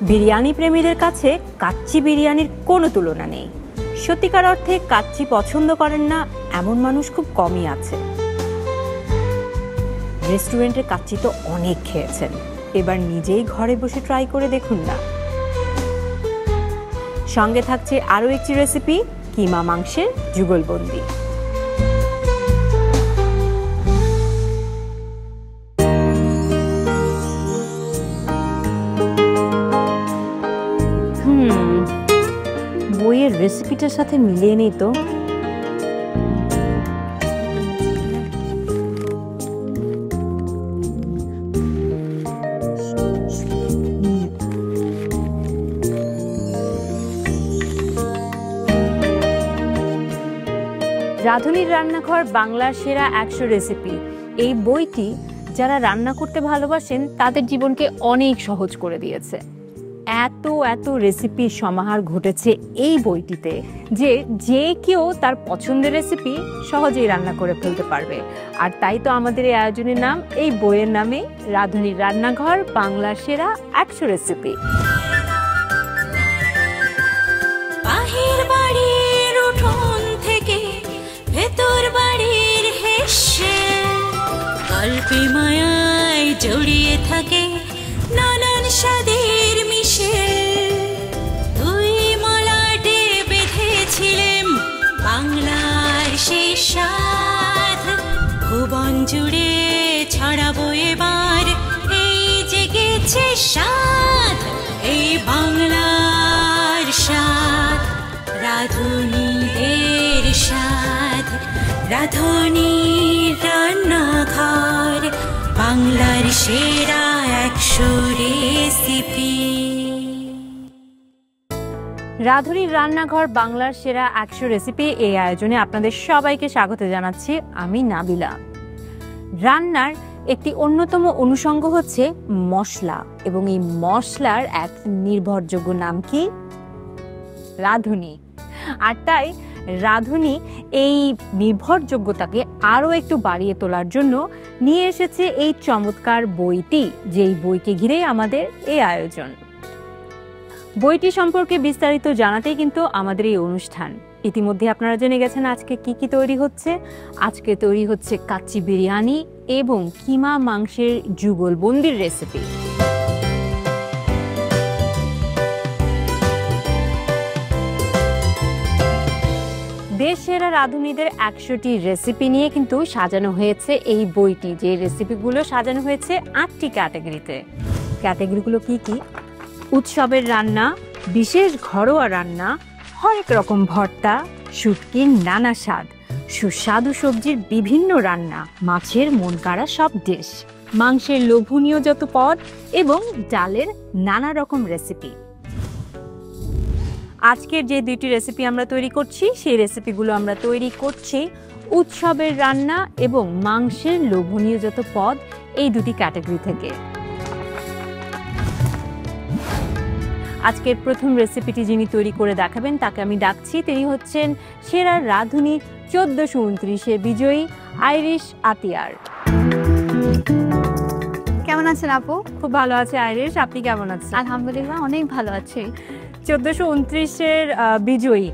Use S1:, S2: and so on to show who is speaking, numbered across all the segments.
S1: বিরিয়ানি প্রেমীদের কাছে কাচ্চি বিরিয়ানির কোনো তুলনা নেই। সত্যিকার অর্থে কাচ্চি পছন্দ করেন না এমন মানুষ খুব কমই আছে। রেস্টুরেন্টের কাচ্চি তো অনেক খেয়েছেন, এবার নিজেই ঘরে বসে ট্রাই করে দেখুন না। সঙ্গে থাকছে আরও একটি রেসিপি, কিমা মাংসের যুগলবন্দি। বইয়ের রেসিপিটার সাথে মিলিয়ে নেই তো। রাঁধুনির রান্নাঘর বাংলার সেরা 100 রেসিপি। এই বইটি যারা রান্না করতে ভালোবাসেন তাদের জীবনকে অনেক সহজ করে দিয়েছে। এত এত রেসিপির সমাহার ঘটেছে এই বইটিতে যে কেউ তার পছন্দের রেসিপি সহজেই রান্না করে ফেলতে পারবে। আর তাই তো আমাদের এই আয়োজনের নাম, এই বইয়ের নামে রাঁধুনির রান্নাঘর বাংলার সেরা 100 রেসিপি।
S2: ভেতর বাড়ির হেসে গল্পে মায়ায় জড়িয়ে থাকে নানান স্বাদের মিশে। দুই মলাটে বেঁধেছিলেন বাংলার সেই স্বাদ, ভুবন জুড়ে ছড়াবো এবার এই জেগেছে স্বাদ, এই বাংলার স্বাদ, রাঁধুনিদের স্বাদ, রাঁধুনির রান্নাঘর বাংলার সেরা 100 রেসিপি।
S1: রাঁধুনির রান্নাঘর বাংলার সেরা 100 রেসিপি এই আয়োজনে আপনাদের সবাইকে স্বাগত জানাচ্ছি। আমি নাবিলা। রান্নার একটি অন্যতম অনুষঙ্গ হচ্ছে মশলা, এবং এই মশলার এক নির্ভরযোগ্য নাম কি? রাঁধুনি। আর তাই রাঁধুনি এই নির্ভরযোগ্যতাকে আরও একটু বাড়িয়ে তোলার জন্য নিয়ে এসেছে এই চমৎকার বইটি, যেই বইকে ঘিরেই আমাদের এই আয়োজন। বইটি সম্পর্কে বিস্তারিত জানাতেই কিন্তু আমাদের এই অনুষ্ঠান। ইতিমধ্যে আপনারা জেনে গেছেন আজকে কি কি তৈরি হচ্ছে। আজকে তৈরি হচ্ছে কাচ্চি বিরিয়ানি এবং কিমা মাংসের যুগলবন্দির রেসিপি। দেশের রাঁধুনিদের 100টি রেসিপি নিয়ে কিন্তু সাজানো হয়েছে এই বইটি, যে রেসিপিগুলো সাজানো হয়েছে 8টি ক্যাটাগরিতে। ক্যাটাগরিগুলো কি কি? উৎসবের রান্না, বিশেষ ঘরোয়া রান্না, হরেক রকম ভর্তা, শুটকির নানা স্বাদ, সুস্বাদু সবজির বিভিন্ন রান্না, মাছের মন কাড়া সব ডিশ, মাংসের লোভনীয় যত পদ এবং ডালের নানা রকম রেসিপি। আজকের যে 2টি রেসিপি আমরা তৈরি করছি, সেই রেসিপিগুলো আমরা তৈরি করছি উৎসবের রান্না এবং মাংসের লোভনীয় যত পদ, এই 2টি ক্যাটাগরি থেকে। আজকের প্রথম রেসিপিটি যিনি তৈরি করে দেখাবেন তাকে আমি ডাকছি। তিনি হচ্ছেন সেরা রাঁধুনি 1429-এ বিজয়ী আইরিশ আতিয়ার।
S3: কেমন আছেন আপু?
S1: খুব ভালো আছে আইরিশ, আপনি কেমন আছেন?
S3: আলহামদুলিল্লাহ অনেক ভালো আছি।
S1: 1429-এর বিজয়ী,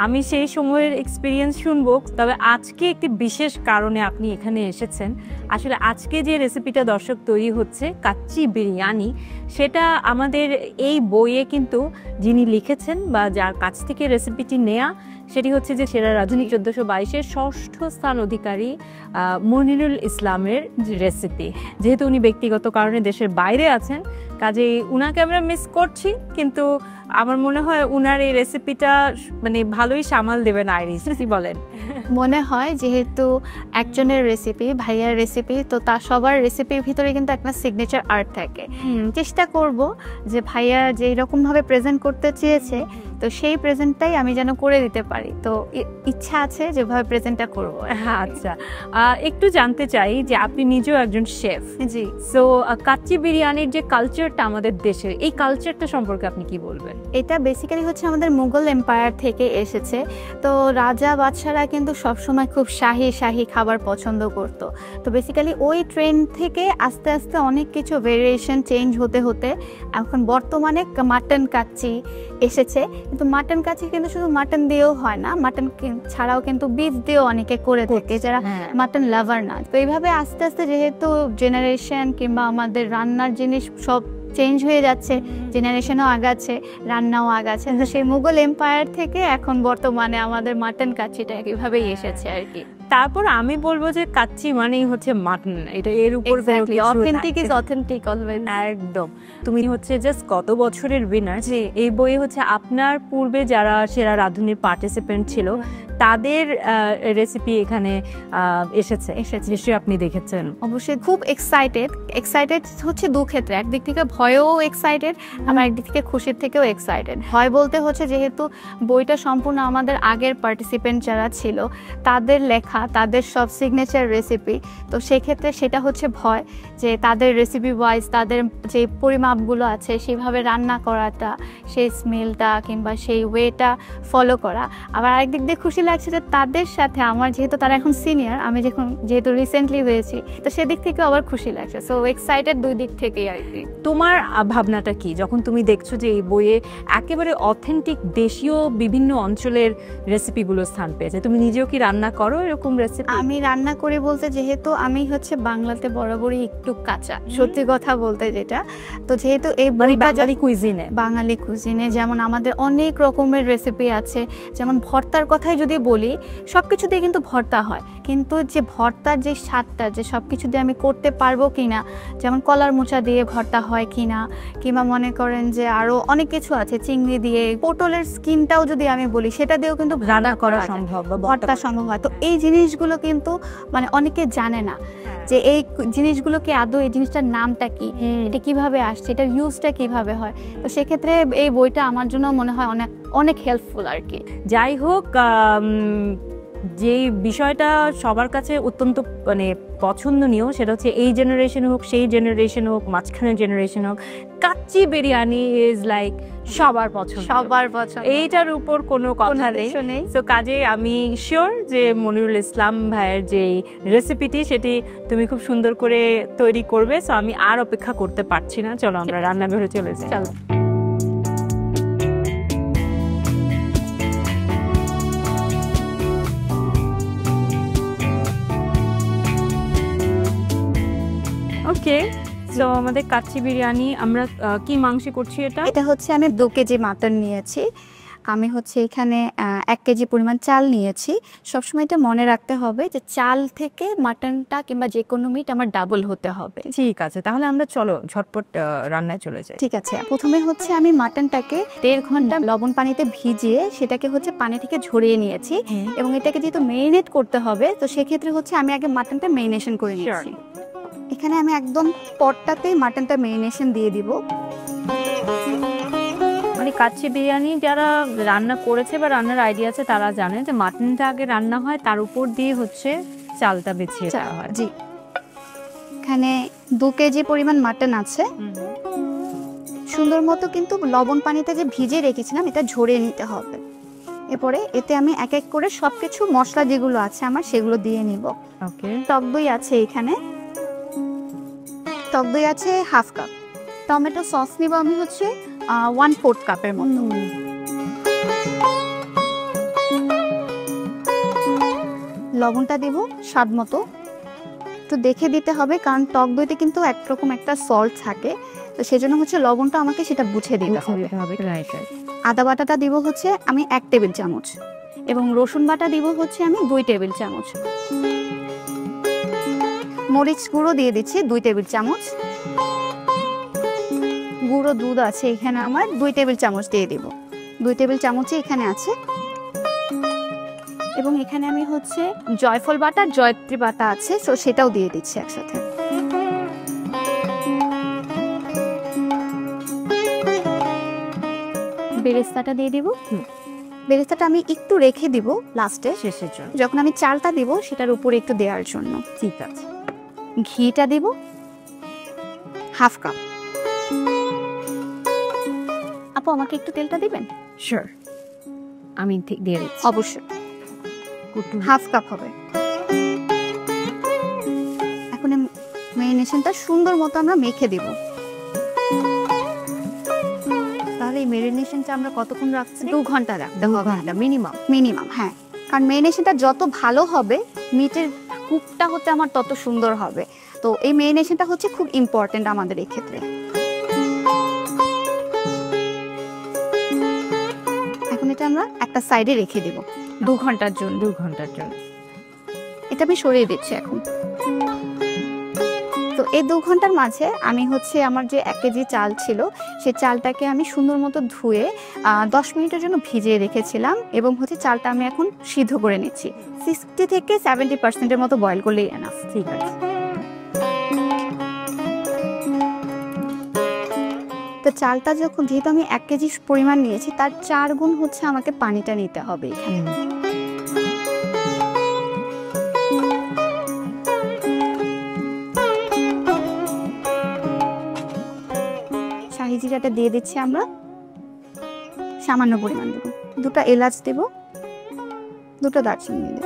S1: আমি সেই সময়ের এক্সপিরিয়েন্স শুনবো, তবে আজকে একটি বিশেষ কারণে আপনি এখানে এসেছেন। আসলে আজকে যে রেসিপিটা দর্শক তৈরি হচ্ছে কাচ্চি বিরিয়ানি, সেটা আমাদের এই বইয়ে কিন্তু যিনি লিখেছেন বা যার কাছ থেকে রেসিপিটি নেয়া, সেটি হচ্ছে যে সেরা রাঁধুনি 1422-এর 6ষ্ঠ স্থান অধিকারী মনিরুল ইসলামের রেসিপি। যেহেতু উনি ব্যক্তিগত কারণে দেশের বাইরে আছেন, কাজেই উনাকে আমরা মিস করছি, কিন্তু আমার মনে হয় উনার এই রেসিপিটা মানে ভালোই সামাল দেবেন আইরিশ, কি বলেন?
S3: মনে হয় যেহেতু একজনের রেসিপি, ভাইয়ার রেসিপি, তো তার সবার রেসিপির ভিতরে কিন্তু একটা সিগনেচার আর্ট থাকে। চেষ্টা করব যে ভাইয়া যেই রকম ভাবে প্রেজেন্ট করতে চেয়েছে, তো সেই প্রেজেন্টটাই আমি যেন করে দিতে পারি। তো ইচ্ছা আছে যেভাবে প্রেজেন্টটা করব।
S1: আচ্ছা, একটু জানতে চাই যে আপনি নিজেও একজন শেফ।
S3: জি।
S1: সো কাচ্চি বিরিয়ানির যে কালচারটা আমাদের দেশের, এই কালচারটা সম্পর্কে আপনি কি বলবেন?
S3: এটা বেসিক্যালি হচ্ছে আমাদের মুঘল এম্পায়ার থেকে এসেছে। তো রাজা বাদশারা কিন্তু সবসময় খুব শাহি শাহি খাবার পছন্দ করতো। তো বেসিক্যালি ওই ট্রেন্ড থেকে আস্তে আস্তে অনেক কিছু ভেরিয়েশন চেঞ্জ হতে হতে এখন বর্তমানে মাটন কাচ্চি এসেছে। কিন্তু মাটন কাচ্চি কিন্তু শুধু মাটন দিয়েও হয় না, মাটন ছাড়াও কিন্তু বিফ দিয়েও অনেকে করে থাকে যারা মাটন লাভার না। তো এইভাবে আস্তে আস্তে যেহেতু জেনারেশন কিংবা আমাদের রান্নার জিনিস সব চেঞ্জ হয়ে যাচ্ছে, জেনারেশনও আগাচ্ছে, রান্নাও আগাচ্ছে, তো সেই মুঘল এম্পায়ার থেকে এখন বর্তমানে আমাদের মাটন কাচ্চিটা এভাবেই এসেছে আর কি।
S1: তারপর আমি বলবো যে কাচ্চি মানেই হচ্ছে মাটন, এটা এর উপর
S3: অথেন্টিক ইজ অথেন্টিক অলওয়েজ।
S1: একদম। তুমি হচ্ছে জাস্ট কত বছরের উইনার, যে এই বইয়ে হচ্ছে আপনার পূর্বে যারা সেরা রাঁধুনির পার্টিসিপেন্ট ছিল তাদের রেসিপি এখানে এসেছে, নিশ্চয়ই আপনি দেখেছেন।
S3: অবশ্যই খুব এক্সাইটেড হচ্ছে দু ক্ষেত্রে, একদিক থেকে ভয়েও এক্সাইটেড, আমার একদিক থেকে খুশির থেকেও এক্সাইটেড। ভয় বলতে হচ্ছে যেহেতু বইটা সম্পূর্ণ আমাদের আগের পার্টিসিপেন্ট যারা ছিল তাদের লেখা, তাদের সব সিগনেচার রেসিপি, তো সেক্ষেত্রে সেটা হচ্ছে ভয় যে তাদের রেসিপি ওয়াইজ তাদের যে পরিমাপগুলো আছে সেইভাবে রান্না করাটা, সেই স্মেলটা কিংবা সেই ওয়েটা ফলো করা। আবার আরেকদিক দিয়ে খুশি লাগছে যে তাদের সাথে আমার, যেহেতু তারা এখন সিনিয়র, আমি যেহেতু রিসেন্টলি হয়েছি, তো সেদিক থেকেও আবার খুশি লাগছে। সো এক্সাইটেড দুই দিক থেকেই আর কি।
S1: তোমার ভাবনাটা কি যখন তুমি দেখছো যে এই বইয়ে একেবারে অথেন্টিক দেশীয় বিভিন্ন অঞ্চলের রেসিপিগুলো স্থান পেয়েছে? তুমি নিজেও কি রান্না করো এরকম রেসিপি?
S3: আমি রান্না করি বলতে, যেহেতু আমি হচ্ছে বাংলাতে বরাবরই একটু কাঁচা, সত্যি কথা বলতে যেটা, তো যেহেতু এই বাঙালি কুজিনে যেমন আমাদের অনেক রকমের রেসিপি আছে, যেমন ভর্তার কথাই যদি বলি, সব কিছু দিয়ে কিন্তু ভর্তা হয়, কিন্তু যে ভর্তার যে স্বাদটা, যে সব কিছু দিয়ে আমি করতে পারবো কিনা, যেমন কলার মোচা দিয়ে ভর্তা হয় কিনা, কিংবা মনে করেন যে আরো অনেক কিছু আছে, চিংড়ি দিয়ে, পটলের স্কিনটাও যদি আমি বলি সেটা দিয়েও কিন্তু রান্না করা সম্ভব, ভর্তা সম্ভব হয়। তো এই জিনিসগুলো কিন্তু মানে অনেকে জানে না যে এই জিনিসগুলোকে আদৌ, এই জিনিসটার নামটা কি, এটা কিভাবে আসছে, এটার ইউজটা কিভাবে হয়। তো সেক্ষেত্রে এই বইটা আমার জন্য মনে হয় অনেক অনেক হেল্পফুল আর কি।
S1: যাই হোক, যে বিষয়টা সবার কাছে অত্যন্ত মানে পছন্দনীয়, সেটা হচ্ছে এই জেনারেশন হোক, সেই জেনারেশন হোক, মাঝখানের জেনারেশন হোক, কাচ্চি বিরিয়ানি ইজ লাইক সবার পছন্দ, এইটার উপর কোনো কথা নেই। তো কাজে আমি শিওর যে মনিরুল ইসলাম ভাইয়ের যে রেসিপিটি সেটি তুমি খুব সুন্দর করে তৈরি করবে। সো আমি আর অপেক্ষা করতে পারছি না, চলো আমরা রান্নাঘরে চলে যাই। চলো। ওকে, তো আমাদের কাচ্চি বিরিয়ানি, আমরা কি মাংস করছি?
S3: এটা হচ্ছে আমি 2 কেজি মাটন নিয়েছি, আমি হচ্ছে এখানে 1 কেজি পরিমাণ চাল নিয়েছি। সবসময় এটা মনে রাখতে হবে যে চাল থেকে মাটনটা কিংবা যে কোনো মিট আমার ডাবল হতে হবে।
S1: ঠিক আছে, তাহলে আমরা চলো ঝটপট রান্নায় চলে যাই।
S3: ঠিক আছে, প্রথমে হচ্ছে আমি মাটনটাকে 1.5 ঘন্টা লবণ পানিতে ভিজিয়ে সেটাকে হচ্ছে পানি থেকে ঝরিয়ে নিয়েছি, এবং এটাকে যেহেতু মেরিনেট করতে হবে, তো সেক্ষেত্রে হচ্ছে আমি আগে মাটনটা মেরিনেশন করে নিয়েছি। এখানে আমি একদম পটটাতেই মাটনটা মেরিনেশন দিয়ে দিব।
S1: মানে কাচ্চি বিরিয়ানি যারা রান্না করেছে বা রান্নার আইডিয়া আছে তারা জানে যে মাটনটা আগে রান্না হয়, তার উপর দিয়ে হচ্ছে চালটা বিছিয়ে দেওয়া হয়।
S3: জি, এখানে 2 কেজি পরিমাণ মাটন আছে। সুন্দর মতো কিন্তু লবণ পানিতে যে ভিজিয়ে রেখেছিলাম এটা ঝরিয়ে নিতে হবে। এরপরে এতে আমি এক এক করে সবকিছু মশলা যেগুলো আছে আমার সেগুলো দিয়ে নিব।
S1: ওকে,
S3: টক দই আছে এখানে, টক দই আছে 1/2 কাপ। টমেটো সস নিব আমি হচ্ছে 1/4 কাপের মতো। লবণটা দেব স্বাদ মতো, তো দেখে দিতে হবে, কারণ টক দইতে কিন্তু একরকম একটা সল্ট থাকে, তো সেজন্য হচ্ছে লবণটা আমাকে সেটা বুঝে দিতে হবে। আদা বাটাটা দিব হচ্ছে আমি 1 টেবিল চামচ, এবং রসুন বাটা দিব হচ্ছে আমি 2 টেবিল চামচ। মরিচ গুঁড়ো দিয়ে দিচ্ছি 2 টেবিল চামচ। গুঁড়ো দুধ আছে এখানে আমার 2 টেবিল চামচ দিয়ে দিব, 2 টেবিল চামচই এখানে আছে। এবং এখানে আমি হচ্ছে জয়ফল বাটা, জয়ত্রী বাটা আছে, তো সেটাও দিয়ে দিচ্ছি একসাথে। বেরেস্তাটা দিয়ে দিব। বেরেস্তাটা আমি একটু রেখে দিব লাস্টে,
S1: শেষের জন্য,
S3: যখন আমি চালটা দিব সেটার উপরে একটু দেওয়ার জন্য।
S1: ঠিক আছে।
S3: ঘিটা দিব 1/2 কাপ। আপু আমাকে একটু তেলটা দিবেন?
S1: শিওর, আমি দিয়ে দিচ্ছি।
S3: অবশ্যই। হাফ কাপ হবে। এখন ম্যারিনেশনটা সুন্দর মতো আমরা মেখে দেব। তাহলে এই ম্যারিনেশনটা আমরা কতক্ষণ রাখছি? 2 ঘন্টা রাখতে হবে মিনিমাম। হ্যাঁ, কারণ ম্যারিনেশনটা যত ভালো হবে মিটের কুকটা হতে আমার তত সুন্দর হবে। তো এই ম্যারিনেশনটা হচ্ছে খুব ইম্পর্টেন্ট আমাদের এই ক্ষেত্রে। এখন এটা আমরা একটা সাইডে রেখে দেব 2 ঘন্টার জন্য। এটা আমি সরিয়ে দিচ্ছি এখন। তো এই 2 ঘন্টার মাঝে আমি হচ্ছে আমার যে 1 কেজি চাল ছিল সেই চালটাকে আমি সুন্দর মতো ধুয়ে 10 মিনিটের জন্য ভিজিয়ে রেখেছিলাম এবং হচ্ছে চালটা আমি এখন সিদ্ধ করে নিচ্ছি। 60 থেকে 70% মতো বয়েল করলেই এনাফ। ঠিক আছে। তো চালটা যখন, যেহেতু আমি 1 কেজি পরিমাণ নিয়েছি তার 4 গুণ হচ্ছে আমাকে পানিটা নিতে হবে এখানে। শাহি জিরাটা দিয়ে দিচ্ছি আমরা, সামান্য পরিমাণ দেব। 2টা এলাচ দেব, 2টা দারচিনি দেব।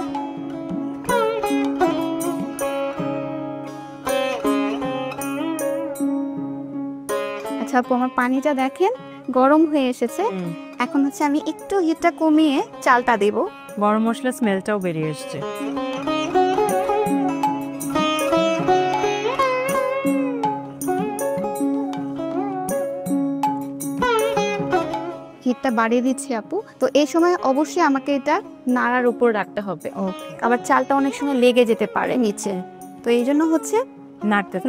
S3: আচ্ছা আপু, আমার পানিটা দেখেন গরম হয়ে এসেছে। এখন হচ্ছে আমি একটু হিটটা কমিয়ে চালটা দেব।
S1: গরম মশলা স্মেলটাও বেরিয়ে এসেছে।
S3: হিটটা বাড়িয়ে দিচ্ছি আপু। তো এই সময় অবশ্যই আমাকে এটা নাড়ার উপর রাখতে হবে, আবার চালটা অনেক সময় লেগে যেতে পারে নিচে। তো এই জন্য হচ্ছে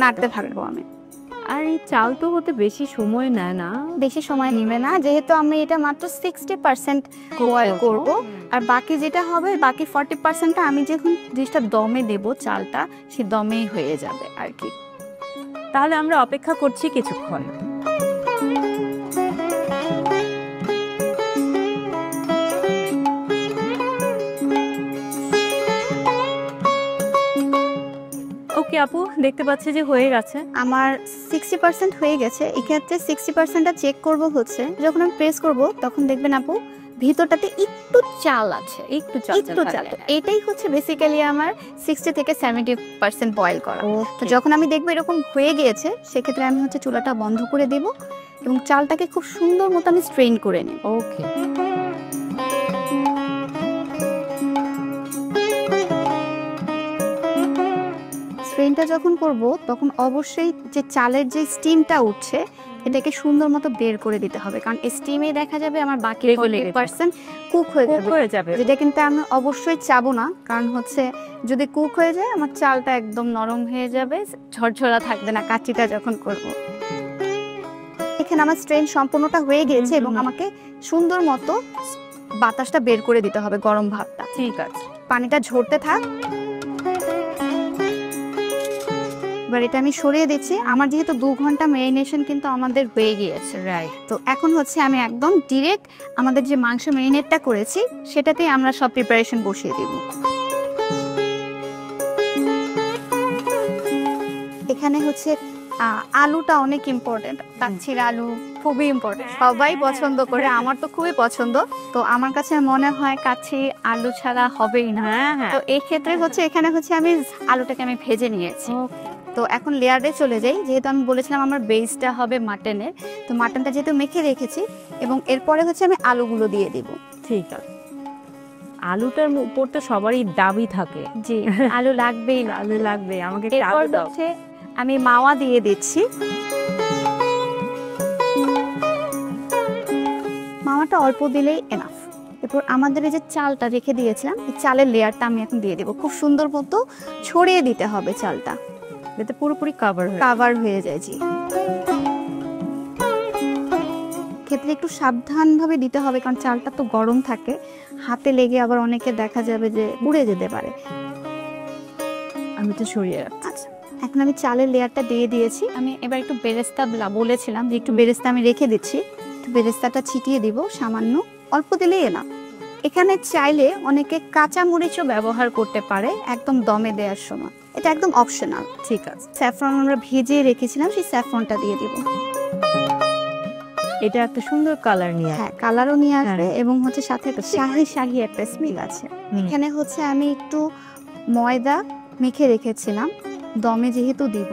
S3: নাড়তে থাকবো আমি।
S1: আর এই চাল তো হতে বেশি সময় নেয় না,
S3: বেশি সময় নেবে না, যেহেতু আমি এটা মাত্র 60% বয়েল করব। আর বাকি যেটা হবে, বাকি 40%টা আমি যখন জিনিসটা দমে দেব চালটা, সে দমেই হয়ে যাবে আর কি।
S1: তাহলে আমরা অপেক্ষা করছি কিছুক্ষণ। ওকে আপু, দেখতে পাচ্ছি যে হয়ে গেছে।
S3: আমার 60% হয়ে গেছে। এক্ষেত্রে 60%টা চেক করব হচ্ছে যখন আমি প্রেস করব তখন দেখবেন আপু ভিতরটাতে একটু চাল আছে, একটু চাল। এটাই হচ্ছে বেসিক্যালি আমার 60 থেকে 70% বয়েল করা। তো যখন আমি দেখবো এরকম হয়ে গিয়েছে, সেক্ষেত্রে আমি হচ্ছে চুলাটা বন্ধ করে দেব এবং চালটাকে খুব সুন্দর মতো আমি স্ট্রেন করে নেব।
S1: ওকে।
S3: স্ট্রেনটা যখন করব তখন অবশ্যই যে চালের যে স্টিমটা উঠছে এটাকে সুন্দর মতো বের করে দিতে হবে, কারণ স্টিমে দেখা যাবে আমার বাকি 40% কুক হয়ে যাবে, যেটা কিন্তু আমি অবশ্যই চাবো না। কারণ হচ্ছে যদি কুক হয়ে যায় আমার চালটা একদম নরম হয়ে যাবে, ঝরঝরা থাকবে না কাচ্চিটা যখন করব। এখানে আমার স্ট্রেন সম্পূর্ণটা হয়ে গিয়েছে এবং আমাকে সুন্দর মতো বাতাসটা বের করে দিতে হবে, গরম ভাবটা।
S1: ঠিক আছে,
S3: পানিটা ঝরতে থাক। এবার এটা আমি সরিয়ে দিচ্ছি। আমার যেহেতু 2 ঘন্টা ম্যারিনেশন কিন্তু আমাদের হয়ে গিয়েছে, রাইট। তো এখন হচ্ছে আমি একদম ডিরেক্ট আমাদের যে মাংস ম্যারিনেটটা করেছি সেটাতেই আমরা সব প্রিপারেশন বসিয়ে দেব। এখানে হচ্ছে আলুটা অনেক ইম্পর্টেন্ট, কাচ্চির আলু খুবই ইম্পর্টেন্ট, সবাই পছন্দ করে, আমার তো খুবই পছন্দ। তো আমার কাছে মনে হয় কাচ্চি আলু ছাড়া হবেই না। তো এই ক্ষেত্রে হচ্ছে এখানে হচ্ছে আমি আলুটাকে আমি ভেজে নিয়েছি। তো এখন লেয়ারে চলে যাই, যেহেতু আমি বলেছিলাম আমার বেসটা হবে মাটনের। তো মাটনটা যেহেতু মেখে রেখেছি এবং এরপরে হচ্ছে আমি আলুগুলো দিয়ে দেব।
S1: ঠিক আছে। আলুটার উপর তো সবারই দাবি থাকে,
S3: জি আলু লাগবেই,
S1: আলু লাগবে, আমাকে
S3: এরপর হচ্ছে আমি মাওয়া দিয়ে দিচ্ছি। মাওয়াটা অল্প দিলেই এনাফ। এরপর আমাদের এই যে চালটা রেখে দিয়েছিলাম, এই চালের লেয়ারটা আমি এখন দিয়ে দেবো। খুব সুন্দর মতো ছড়িয়ে দিতে হবে চালটা,
S1: যাতে পুরোপুরি
S3: কাভার হয়ে যায়। জি, ক্ষেত্রে একটু সাবধানভাবে দিতে হবে, কারণ চালটা তো গরম থাকে, হাতে লেগে আবার অনেকে দেখা যাবে যে উড়ে যেতে পারে।
S1: আমি তো সরিয়ে রাখছি।
S3: আচ্ছা, এখন আমি চালের লেয়ারটা দিয়ে দিয়েছি। আমি এবার একটু বেরেস্তা বলেছিলাম যে একটু বেরেস্তা আমি রেখে দিচ্ছি, একটু বেরেস্তাটা ছিটিয়ে দিব, সামান্য অল্প দিলেই না। এখানে চাইলে অনেকে কাঁচা মরিচও ব্যবহার করতে পারে একদম দমে দেওয়ার সময়, এটা একদম অপশনাল।
S1: ঠিক আছে।
S3: স্যাফরন আমরা ভিজিয়ে রেখেছিলাম, সেই স্যাফরনটা দিয়ে দিব।
S1: এটা একটা সুন্দর কালার নিয়ে
S3: হ্যাঁ কালারও নিয়ে আসবে
S1: হ্যাঁ।
S3: এবং হচ্ছে সাথে একটা শাহি শাহি একটা স্মেল আছে। এখানে হচ্ছে আমি একটু ময়দা মেখে রেখেছিলাম, দমে যেহেতু দিব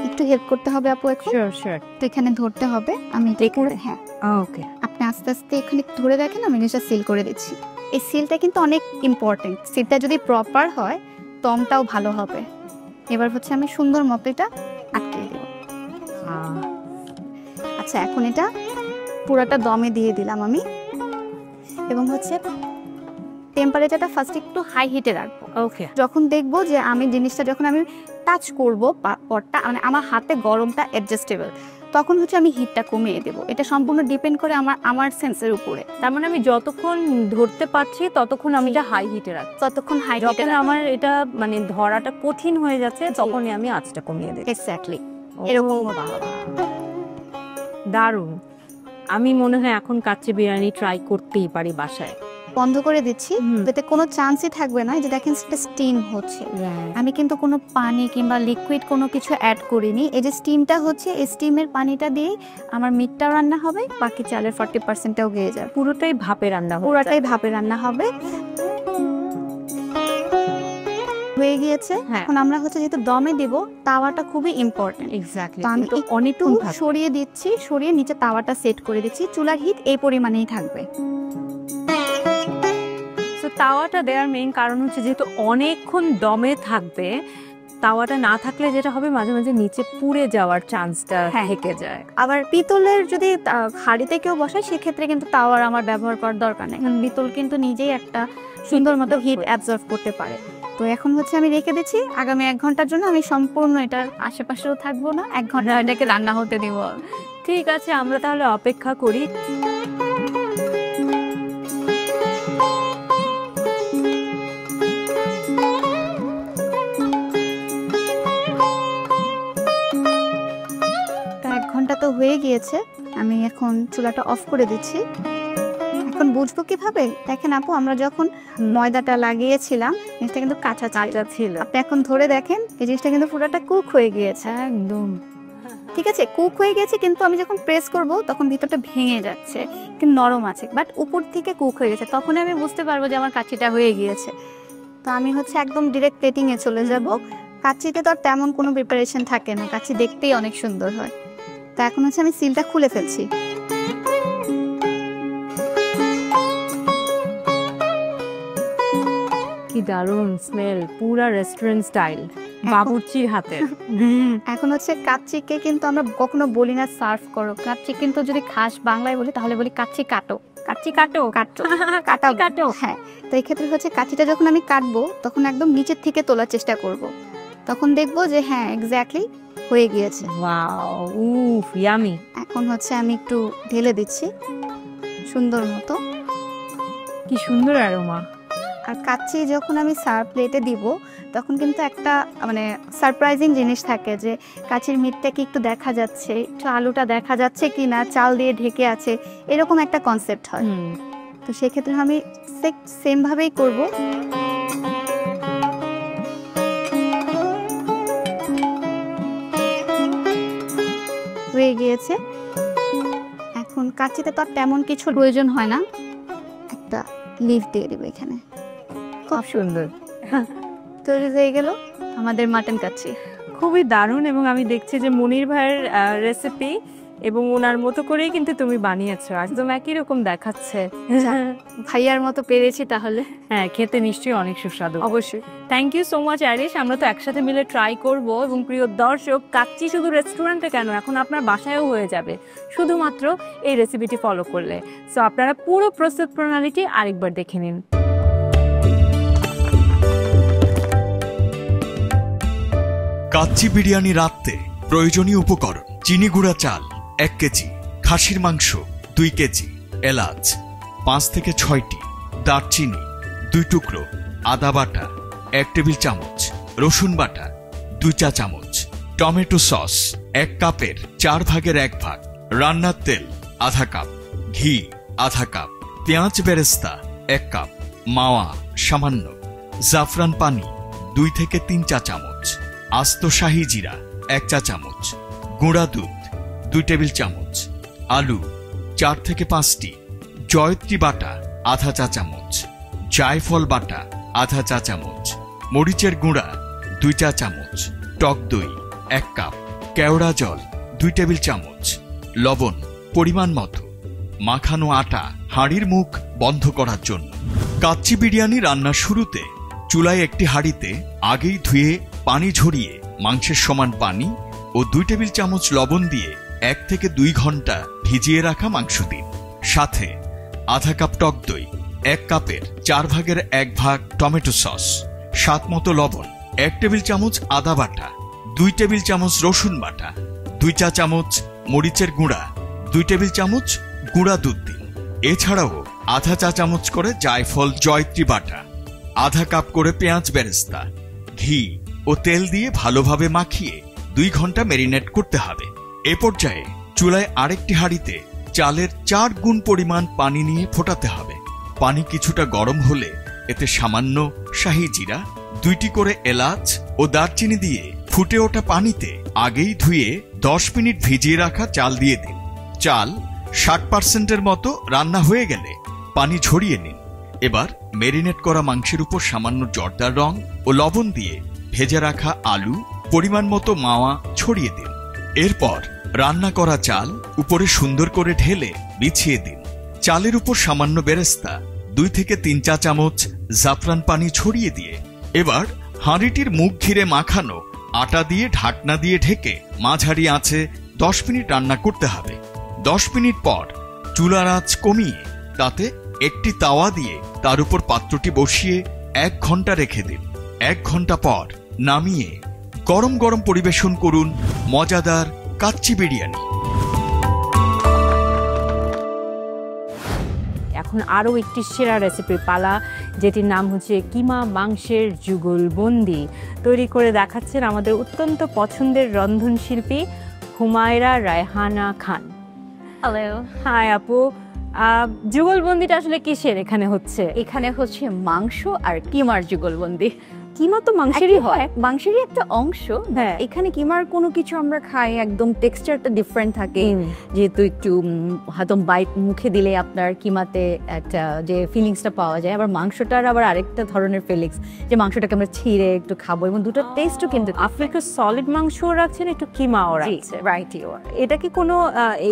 S3: একটু হেল্প করতে হবে আপু এখন।
S1: শিওর শিওর
S3: তো এখানে ধরতে হবে, আমি এটা
S1: এখানে?
S3: হ্যাঁ
S1: ওকে
S3: আপনি আস্তে আস্তে এখানে ধরে দেখেন, আমি জিনিসটা সিল করে দিচ্ছি। এই সিলটা কিন্তু অনেক ইম্পর্টেন্ট, সিলটা যদি প্রপার হয় দমটাও ভালো হবে। এবার হচ্ছে আমি সুন্দর মতো এটা আটকে দেব। আচ্ছা এখন এটা পুরোটা দমে দিয়ে দিলাম আমি, এবং হচ্ছে টেম্পারেচারটা ফার্স্ট একটু হাই হিটে রাখবো।
S1: ওকে
S3: যখন দেখবো যে আমি জিনিসটা যখন আমি টাচ করব পটটা, মানে আমার হাতে গরমটা অ্যাডজাস্টেবল, তখন হচ্ছে আমি হিটটা কমিয়ে দেবো। এটা সম্পূর্ণ ডিপেন্ড করে আমার সেন্সের উপরে।
S1: তার মানে আমি যতক্ষণ ধরতে পারছি ততক্ষণ আমি এটা হাই হিটে রাখছি,
S3: ততক্ষণ হাই হিটে
S1: যখন আমার এটা মানে ধরাটা কঠিন হয়ে যাচ্ছে তখনই আমি আঁচটা কমিয়ে দিই।
S3: এক্স্যাক্টলি এরকম।
S1: দারুণ। আমি মনে হয় এখন কাচ্চি বিরিয়ানি ট্রাই করতেই পারি বাসায়।
S3: বন্ধ করে দিচ্ছি, এতে কোনো চান্সই থাকবে না যে দেখেন সেটা স্টিম হচ্ছে। আমি কিন্তু কোনো পানি কিংবা লিকুইড কোনো কিছু অ্যাড করিনি। এই যে স্টিমটা হচ্ছে, এই স্টিমের পানিটা দিয়ে আমার মিটটা রান্না হবে, বাকি চালের 40%টাও গিয়ে যাবে।
S1: পুরোটাই ভাপে রান্না হবে?
S3: পুরোটাই ভাপে রান্না হবে। হয়ে গিয়েছে।
S1: হ্যাঁ।
S3: এখন আমরা হচ্ছে যেহেতু দমে দিব, তাওয়াটা খুবই ইম্পর্টেন্ট।
S1: এক্স্যাক্টলি।
S3: তো আমি
S1: একটু
S3: একটু
S1: অনেকক্ষণ থাকবে।
S3: সরিয়ে দিচ্ছি, সরিয়ে নিচে তাওয়াটা সেট করে দিচ্ছি। চুলার হিট এই পরিমাণেই থাকবে।
S1: তো তাওয়াটা দেওয়ার মেইন কারণ হচ্ছে যেহেতু অনেকক্ষণ দমে থাকবে, তাওয়াটা না থাকলে যেটা হবে মাঝে মাঝে নিচে পুড়ে যাওয়ার চান্সটা
S3: হ্যাঁ।
S1: থেকে যায়।
S3: আবার পিতলের যদি হাঁড়িতে কেউ বসায় সেক্ষেত্রে কিন্তু তাওয়ার আমার ব্যবহার করার দরকার নেই, কারণ পিতল কিন্তু নিজেই একটা সুন্দর মতো হিট অ্যাবজর্ব করতে পারে। তো এখন হচ্ছে আমি রেখে দিচ্ছি আগামী 1 ঘন্টার জন্য। আমি সম্পূর্ণ এটার আশেপাশেও থাকবো না, 1 ঘন্টা এটাকে রান্না হতে দিব।
S1: ঠিক আছে, আমরা তাহলে অপেক্ষা করি।
S3: তা 1 ঘন্টা তো হয়ে গিয়েছে, আমি এখন চুলাটা অফ করে দিচ্ছি। এখন বুঝবো কিভাবে? দেখেন আপু, আমরা যখন ময়দাটা লাগিয়েছিলাম জিনিসটা কিন্তু কাঁচা
S1: ছিল।
S3: আপনি এখন ধরে দেখেন এই জিনিসটা কিন্তু পুরোটা কুক হয়ে গিয়েছে।
S1: একদম
S3: ঠিক আছে, কুক হয়ে গেছে, কিন্তু আমি যখন প্রেস করব তখন ভিতরটা ভেঙে যাচ্ছে, কিন্তু নরম আছে, বাট উপর থেকে কুক হয়ে গেছে। তখন আমি বুঝতে পারবো যে আমার কাচ্চিটা হয়ে গিয়েছে। তো আমি হচ্ছে একদম ডিরেক্ট প্লেটিংয়ে চলে যাব। কাচ্চিতে তো আর তেমন কোনো প্রিপারেশন থাকে না, কাচ্চি দেখতেই অনেক সুন্দর হয়। তো এখন হচ্ছে আমি সিলটা খুলে ফেলছি।
S1: কি দারুণ স্মেল, পুরা রেস্টুরেন্ট স্টাইল, বাবুর্চির হাতে।
S3: এখন হচ্ছে কাচ্চিকে কিন্তু আমরা কখনো বলি না সার্ভ করো, কাচ্চি কিন্তু যদি খাস বাংলায় বলি তাহলে বলি কাচ্চি কাটো।
S1: কাচ্চি কাটো,
S3: কাটো
S1: কাটা কাটো।
S3: হ্যাঁ, তো এই ক্ষেত্রে হচ্ছে কাচ্চিটা যখন আমি কাটবো তখন একদম নিচের থেকে তোলার চেষ্টা করব। তখন দেখবো যে হ্যাঁ এক্স্যাক্টলি হয়ে গিয়েছে।
S1: ওয়াও, উফ ইয়ামি।
S3: এখন হচ্ছে আমি একটু ঢেলে দিচ্ছি সুন্দর মতো।
S1: কি সুন্দর অ্যারোমা।
S3: আর কাচ্চি যখন আমি সার্ভ প্লেটে দিব তখন কিন্তু একটা মানে সারপ্রাইজিং জিনিস থাকে যে কাচ্চির মিটটা কি একটু দেখা যাচ্ছে, একটু আলুটা দেখা যাচ্ছে কি না, চাল দিয়ে ঢেকে আছে, এরকম একটা কনসেপ্ট হয়। তো সেক্ষেত্রে আমি সেম ভাবেই করব। হয়ে গিয়েছে। এখন কাচ্চিতে তো আর তেমন কিছু প্রয়োজন হয় না, একটা লিভ দিয়ে দেবো এখানে।
S1: খুব সুন্দর।
S3: তৈরি হয়ে গেল আমাদের মাটন কাচ্চি।
S1: খুবই দারুণ। এবং আমি দেখছি যে মনির ভাইয়ের রেসিপি এবং ওনার মতো করেই কিন্তু তুমি বানিয়েছো, একদম একই রকম দেখাচ্ছে।
S3: ভাইয়ার মতো পেরেছি তাহলে।
S1: হ্যাঁ, খেতে নিশ্চয়ই অনেক সুস্বাদু।
S3: অবশ্যই।
S1: Thank you so much Arish. আমরা তো একসাথে মিলে ট্রাই করব। এবং প্রিয় দর্শক, কাচ্চি শুধু রেস্টুরেন্টে কেন, এখন আপনার বাসায়ও হয়ে যাবে শুধুমাত্র এই রেসিপিটি ফলো করলে। সো আপনারা পুরো প্রস্তুত প্রণালীটি আরেকবার দেখে নিন।
S4: কাচ্চি বিরিয়ানি রাঁধতে প্রয়োজনীয় উপকরণ: চিনি গুঁড়া চাল 1 কেজি, খাসির মাংস 2 কেজি, এলাচ 5 থেকে 6টি, দারচিনি 2 টুকরো, আদা বাটা 1 টেবিল চামচ, রসুন বাটা 2 চা চামচ, টমেটো সস 1 কাপের 4 ভাগের 1 ভাগ, রান্নার তেল আধা কাপ, ঘি আধা কাপ, পেঁয়াজ বেরেস্তা 1 কাপ, মাওয়া সামান্য, জাফরান পানি 2 থেকে 3 চা চামচ, আস্ত শাহি জিরা 1 চা চামচ, গুঁড়া দুধ 2 টেবিল চামচ, আলু 4 থেকে 5টি, জয়ত্রী বাটা আধা চা চামচ, জায়ফল বাটা আধা চা চামচ, মরিচের গুঁড়া 2 চা চামচ, টক দই 1 কাপ, কেওড়া জল 2 টেবিল চামচ, লবণ পরিমাণ মতো, মাখানো আটা হাঁড়ির মুখ বন্ধ করার জন্য। কাচ্চি বিরিয়ানি রান্নার শুরুতে চুলায় একটি হাঁড়িতে আগেই ধুয়ে পানি ঝরিয়ে মাংসের সমান পানি ও 2 টেবিল চামচ লবণ দিয়ে 1 থেকে 2 ঘন্টা ভিজিয়ে রাখা মাংস দিন। সাথে আধা কাপ টক দই, 1 কাপের 4 ভাগের 1 ভাগ টমেটো সস, স্বাদ মতো লবণ, 1 টেবিল চামচ আদা বাটা, 2 টেবিল চামচ রসুন বাটা, 2 চা চামচ মরিচের গুঁড়া, 2 টেবিল চামচ গুঁড়া দুধ দিন। এছাড়াও আধা চা চামচ করে জায়ফল জয়ত্রী বাটা, আধা কাপ করে পেঁয়াজ বেরেস্তা, ঘি ও তেল দিয়ে ভালোভাবে মাখিয়ে 2 ঘন্টা ম্যারিনেট করতে হবে। এ পর্যায়ে চুলায় আরেকটি হাঁড়িতে চালের 4 গুণ পরিমাণ পানি নিয়ে ফোটাতে হবে। পানি কিছুটা গরম হলে এতে সামান্য শাহি জিরা, 2টি করে এলাচ ও দারচিনি দিয়ে ফুটে ওঠা পানিতে আগেই ধুয়ে 10 মিনিট ভিজিয়ে রাখা চাল দিয়ে দিন। চাল 60% মতো রান্না হয়ে গেলে পানি ঝরিয়ে নিন। এবার ম্যারিনেট করা মাংসের উপর সামান্য জর্দার রং ও লবণ দিয়ে ভেজে রাখা আলু, পরিমাণ মতো মাওয়া ছড়িয়ে দিন। এরপর রান্না করা চাল উপরে সুন্দর করে ঢেলে বিছিয়ে দিন। চালের উপর সামান্য বেরেস্তা, 2 থেকে 3 চা চামচ জাফরান পানি ছড়িয়ে দিয়ে এবার হাঁড়িটির মুখ ঘিরে মাখানো আটা দিয়ে ঢাকনা দিয়ে ঢেকে মাঝারি আঁচে 10 মিনিট রান্না করতে হবে। 10 মিনিট পর চুলার আঁচ কমিয়ে তাতে একটি তাওয়া দিয়ে তার উপর পাত্রটি বসিয়ে 1 ঘন্টা রেখে দিন। 1 ঘন্টা পর নামিয়ে গরম গরম পরিবেশন করুন মজাদার কাচ্চি বিরিয়ানি।
S1: এখন আরও একটি সেরা রেসিপির পালা, যেটির নাম হচ্ছে কিমা মাংসের যুগলবন্দি। তৈরি করে দেখাচ্ছেন আমাদের অত্যন্ত পছন্দের রন্ধনশিল্পী হুমায়রা রায়হানা খান।
S5: হ্যালো,
S1: হাই আপু, যুগলবন্দিটা আসলে কিসের এখানে হচ্ছে?
S5: এখানে হচ্ছে মাংস আর কিমার যুগলবন্দি।
S1: কিমা তো মাংসেরই হয়,
S5: মাংসেরই একটা অংশ।
S1: হ্যাঁ,
S5: এখানে কিমার কোনো কিছু আমরা খাই, একদম টেক্সচারটা ডিফারেন্ট থাকে, যেহেতু একটু হয়তো বাইট মুখে দিলে আপনার কিমাতে একটা যে ফিলিংসটা পাওয়া যায়। আবার মাংসটার আবার আরেকটা ধরনের ফিলিংস, যে মাংসটাকে আমরা ছিঁড়ে একটু খাবো, এবং দুটো টেস্টও কিন্তু
S1: আপনি একটু সলিড মাংসও রাখছেন, একটু কিমাও রাখছেন।
S5: রাইটই।
S1: এটা কি কোনো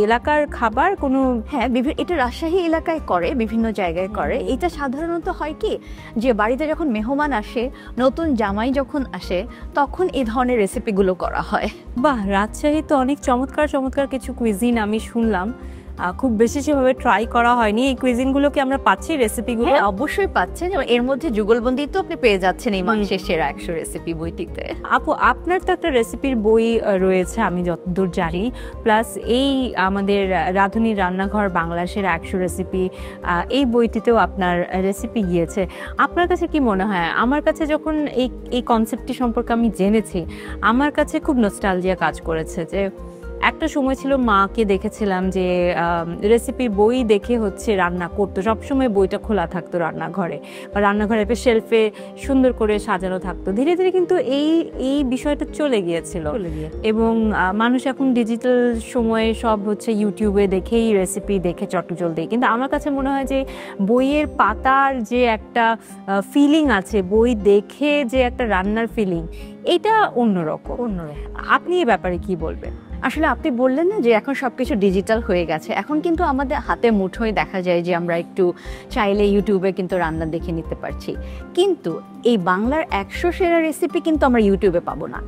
S1: এলাকার খাবার? কোনো
S5: হ্যাঁ, এটা রাজশাহী এলাকায় করে, বিভিন্ন জায়গায় করে। এটা সাধারণত হয় কি, যে বাড়িতে যখন মেহমান আসে, নতুন জামাই যখন আসে, তখন এই ধরনের রেসিপিগুলো করা হয়।
S1: বাহ, রাজশাহী তো অনেক চমৎকার চমৎকার কিছু কুইজিন আমি শুনলাম, খুব বেশি সেভাবে ট্রাই করা হয়নি। এই কুইজিনগুলো কি আমরা পাচ্ছি, রেসিপিগুলো?
S5: হ্যাঁ, অবশ্যই পাচ্ছেন। এর মধ্যে যুগলবন্দি তো আপনি পেয়ে যাচ্ছেন এই মাংসের সেরা 100 রেসিপি বইটিতে।
S1: আপু, আপনার তো একটা রেসিপির বই রয়েছে আমি যতদূর জানি, প্লাস এই আমাদের রাঁধুনির রান্নাঘর বাংলার সেরা 100 রেসিপি, এই বইটিতেও আপনার রেসিপি গিয়েছে। আপনার কাছে কি মনে হয়? আমার কাছে যখন এই কনসেপ্টটি সম্পর্কে আমি জেনেছি, আমার কাছে খুব নস্টালজিয়া কাজ করেছে। যে একটা সময় ছিল, মাকে দেখেছিলাম যে রেসিপির বই দেখে হচ্ছে রান্না করতো, সবসময় বইটা খোলা থাকতো রান্নাঘরে, বা রান্নাঘরের শেলফে সুন্দর করে সাজানো থাকতো। ধীরে ধীরে কিন্তু এই বিষয়টা চলে গিয়েছিল, এবং মানুষ এখন ডিজিটাল সময়ে সব হচ্ছে ইউটিউবে দেখেই রেসিপি দেখে চটজল দেয়। কিন্তু আমার কাছে মনে হয় যে বইয়ের পাতার যে একটা ফিলিং আছে, বই দেখে যে একটা রান্নার ফিলিং, এটা অন্যরকম। আপনি এই ব্যাপারে কি বলবেন?
S5: আসলে আপনি বললেন না যে এখন সবকিছু ডিজিটাল হয়ে গেছে, এখন কিন্তু আমাদের হাতে মুঠোয় দেখা যায় যে আমরা একটু চাইলে ইউটিউবে কিন্তু রান্না দেখে নিতে পারছি। কিন্তু এই বাংলার 100 সেরা রেসিপি কিন্তু আমরা ইউটিউবে পাবো না।